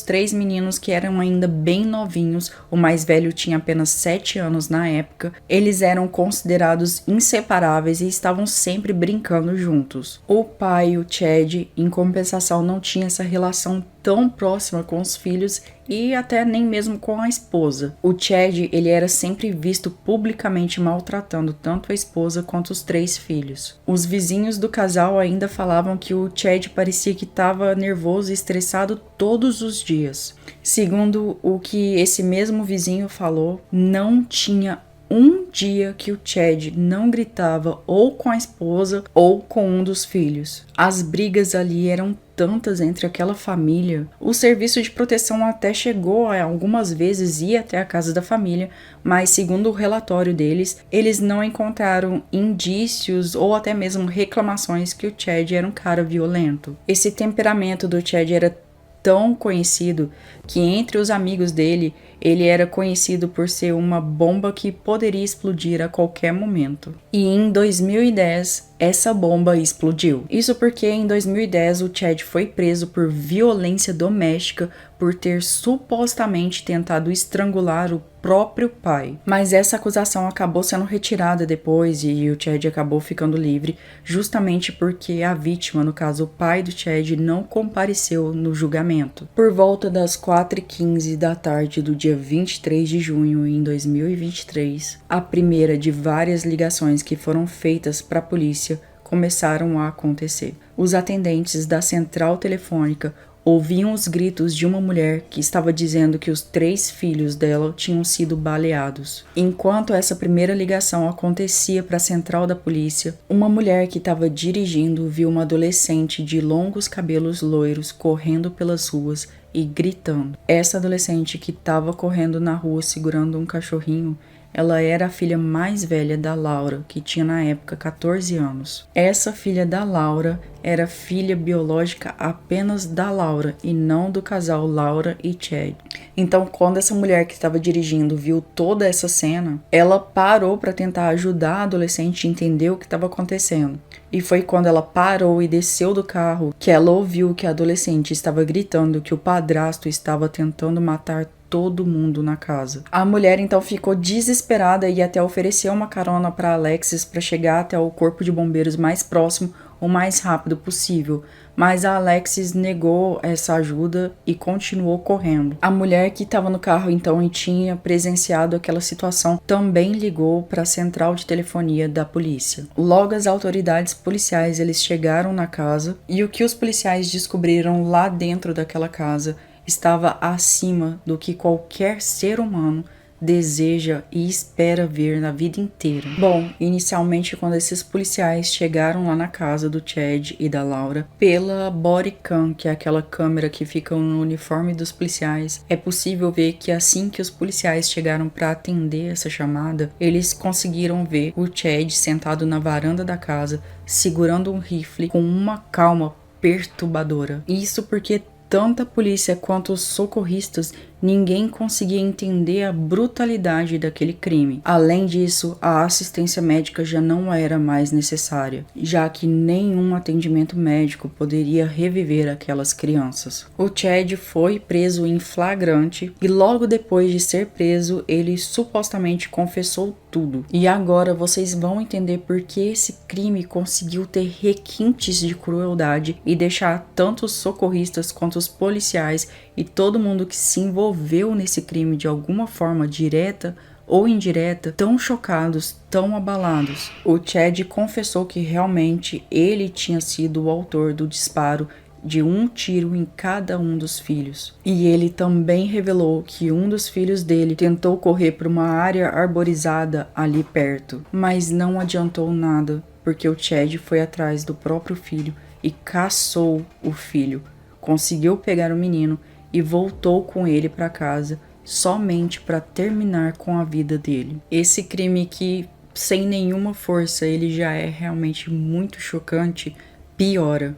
3 meninos que eram ainda bem novinhos, o mais velho tinha apenas 7 anos na época, eles eram considerados inseparáveis e estavam sempre brincando juntos. O pai, o Chad, em compensação, não tinha essa relação tão próxima com os filhos e até nem mesmo com a esposa. O Chad, ele era sempre visto publicamente maltratando tanto a esposa quanto os 3 filhos. Os vizinhos do casal ainda falavam que o Chad parecia que estava nervoso e estressado todos os dias. Segundo o que esse mesmo vizinho falou, não tinha um dia que o Chad não gritava ou com a esposa ou com um dos filhos. As brigas ali eram tantas entre aquela família. O serviço de proteção até chegou a algumas vezes ir até a casa da família, mas segundo o relatório deles, eles não encontraram indícios ou até mesmo reclamações que o Chad era um cara violento. Esse temperamento do Chad era tão conhecido que entre os amigos dele, ele era conhecido por ser uma bomba que poderia explodir a qualquer momento. E em 2010, essa bomba explodiu. Isso porque em 2010 o Chad foi preso por violência doméstica por ter supostamente tentado estrangular o próprio pai. Mas essa acusação acabou sendo retirada depois e o Chad acabou ficando livre, justamente porque a vítima, no caso o pai do Chad, não compareceu no julgamento. Por volta das 4h15 da tarde do dia 23 de junho em 2023, a primeira de várias ligações que foram feitas para a polícia começaram a acontecer. Os atendentes da central telefônica ouviam os gritos de uma mulher que estava dizendo que os 3 filhos dela tinham sido baleados. Enquanto essa primeira ligação acontecia para a central da polícia, uma mulher que estava dirigindo viu uma adolescente de longos cabelos loiros correndo pelas ruas e gritando. Essa adolescente que estava correndo na rua segurando um cachorrinho, ela era a filha mais velha da Laura, que tinha na época 14 anos. Essa filha da Laura era filha biológica apenas da Laura e não do casal Laura e Chad. Então, quando essa mulher que estava dirigindo viu toda essa cena, ela parou para tentar ajudar a adolescente a entender o que estava acontecendo. E foi quando ela parou e desceu do carro que ela ouviu que a adolescente estava gritando que o padrasto estava tentando matar todo mundo na casa. A mulher então ficou desesperada e até ofereceu uma carona para Alexis para chegar até o corpo de bombeiros mais próximo o mais rápido possível, mas a Alexis negou essa ajuda e continuou correndo. A mulher que estava no carro então e tinha presenciado aquela situação também ligou para a central de telefonia da polícia. Logo as autoridades policiais eles chegaram na casa e o que os policiais descobriram lá dentro daquela casa estava acima do que qualquer ser humano deseja e espera ver na vida inteira. Bom, inicialmente quando esses policiais chegaram lá na casa do Chad e da Laura, pela body cam, que é aquela câmera que fica no uniforme dos policiais, é possível ver que assim que os policiais chegaram para atender essa chamada, eles conseguiram ver o Chad sentado na varanda da casa, segurando um rifle com uma calma perturbadora. Isso porque tanto a polícia quanto os socorristas, ninguém conseguia entender a brutalidade daquele crime. Além disso, a assistência médica já não era mais necessária, já que nenhum atendimento médico poderia reviver aquelas crianças. O Chad foi preso em flagrante e logo depois de ser preso, ele supostamente confessou tudo. E agora vocês vão entender por que esse crime conseguiu ter requintes de crueldade e deixar tanto os socorristas quanto os policiais e todo mundo que se envolveu nesse crime de alguma forma direta ou indireta, tão chocados, tão abalados. O Chad confessou que realmente ele tinha sido o autor do disparo de um tiro em cada um dos filhos. E ele também revelou que um dos filhos dele tentou correr para uma área arborizada ali perto, mas não adiantou nada, porque o Chad foi atrás do próprio filho e caçou o filho, conseguiu pegar o menino e voltou com ele para casa somente para terminar com a vida dele. Esse crime que, sem nenhuma força, ele já é realmente muito chocante, piora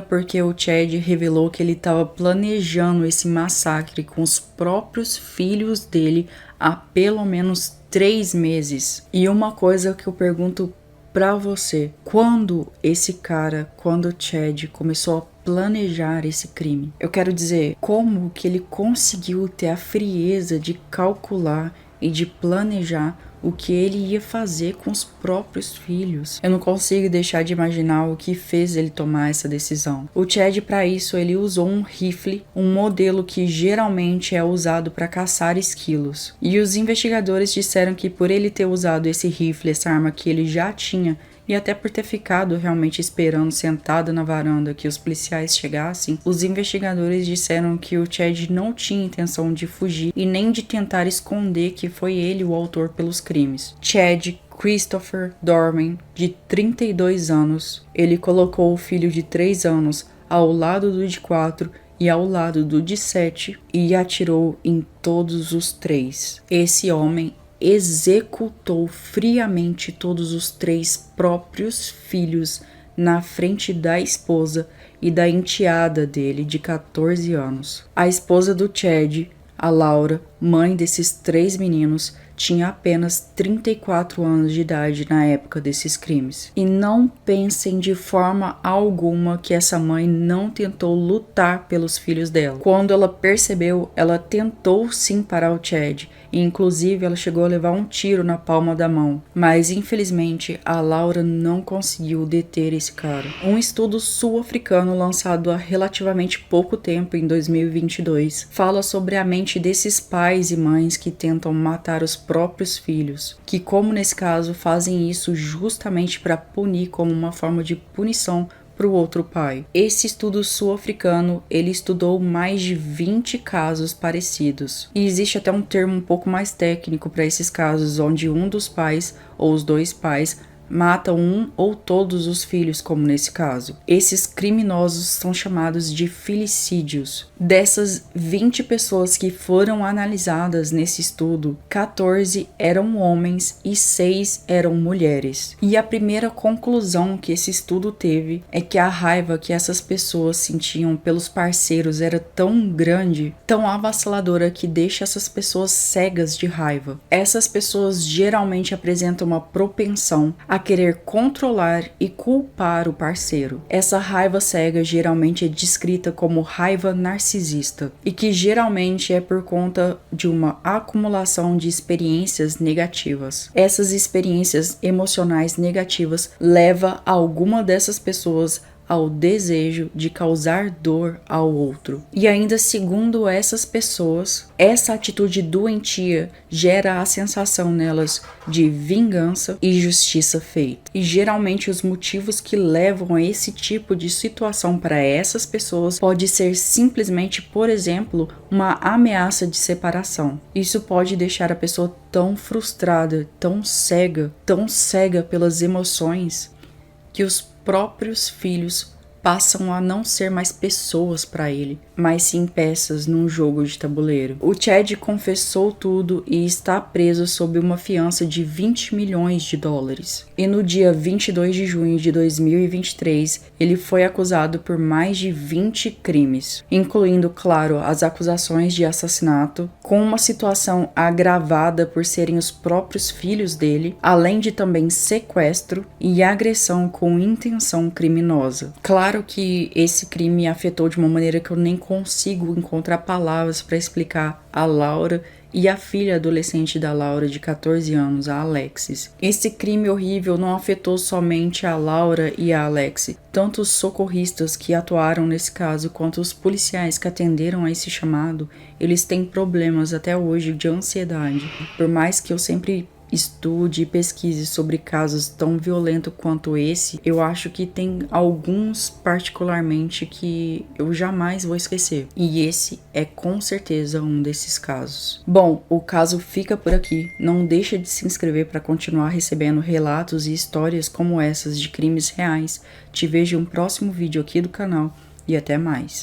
porque o Chad revelou que ele estava planejando esse massacre com os próprios filhos dele há pelo menos 3 meses. E uma coisa que eu pergunto pra você, quando o Chad começou a planejar esse crime? Eu quero dizer, como que ele conseguiu ter a frieza de calcular e de planejar o que ele ia fazer com os próprios filhos? Eu não consigo deixar de imaginar o que fez ele tomar essa decisão. O Chad, para isso, ele usou um rifle, um modelo que geralmente é usado para caçar esquilos. E os investigadores disseram que por ele ter usado esse rifle, essa arma que ele já tinha, e até por ter ficado realmente esperando sentado na varanda que os policiais chegassem, os investigadores disseram que o Chad não tinha intenção de fugir e nem de tentar esconder que foi ele o autor pelos crimes. Chad Christopher Dorman, de 32 anos, ele colocou o filho de 3 anos ao lado do de 4 e ao lado do de 7 e atirou em todos os 3. Esse homem executou friamente todos os 3 próprios filhos na frente da esposa e da enteada dele de 14 anos. A esposa do Chad, a Laura, mãe desses 3 meninos, tinha apenas 34 anos de idade na época desses crimes. E não pensem de forma alguma que essa mãe não tentou lutar pelos filhos dela. Quando ela percebeu, ela tentou sim parar o Chad, e inclusive ela chegou a levar um tiro na palma da mão. Mas infelizmente a Laura não conseguiu deter esse cara. Um estudo sul-africano lançado há relativamente pouco tempo, em 2022, fala sobre a mente desses pais e mães que tentam matar os próprios filhos, que, como nesse caso, fazem isso justamente para punir, como uma forma de punição para o outro pai. Esse estudo sul-africano, ele estudou mais de 20 casos parecidos. E existe até um termo um pouco mais técnico para esses casos, onde um dos pais ou os dois pais matam um ou todos os filhos, como nesse caso. Esses criminosos são chamados de filicídios. Dessas 20 pessoas que foram analisadas nesse estudo, 14 eram homens e 6 eram mulheres. E a primeira conclusão que esse estudo teve é que a raiva que essas pessoas sentiam pelos parceiros era tão grande, tão avassaladora, que deixa essas pessoas cegas de raiva. Essas pessoas geralmente apresentam uma propensão a querer controlar e culpar o parceiro. Essa raiva cega geralmente é descrita como raiva narcisista e que geralmente é por conta de uma acumulação de experiências negativas. Essas experiências emocionais negativas levam alguma dessas pessoas ao desejo de causar dor ao outro. E ainda segundo essas pessoas, essa atitude doentia gera a sensação nelas de vingança e justiça feita. E geralmente os motivos que levam a esse tipo de situação para essas pessoas pode ser simplesmente, por exemplo, uma ameaça de separação. Isso pode deixar a pessoa tão frustrada, tão cega pelas emoções, que os próprios filhos passam a não ser mais pessoas para ele, mas sim peças num jogo de tabuleiro. O Chad confessou tudo e está preso sob uma fiança de 20 milhões de dólares. E no dia 22 de junho de 2023, ele foi acusado por mais de 20 crimes, incluindo, claro, as acusações de assassinato, com uma situação agravada por serem os próprios filhos dele, além de também sequestro e agressão com intenção criminosa. Claro que esse crime afetou de uma maneira que eu nem consigo encontrar palavras para explicar a Laura e a filha adolescente da Laura de 14 anos, a Alexis. Esse crime horrível não afetou somente a Laura e a Alexis, tanto os socorristas que atuaram nesse caso quanto os policiais que atenderam a esse chamado, eles têm problemas até hoje de ansiedade. Por mais que eu sempre estude e pesquise sobre casos tão violentos quanto esse, eu acho que tem alguns particularmente que eu jamais vou esquecer. E esse é com certeza um desses casos. Bom, o caso fica por aqui. Não deixa de se inscrever para continuar recebendo relatos e histórias como essas de crimes reais. Te vejo em um próximo vídeo aqui do canal e até mais.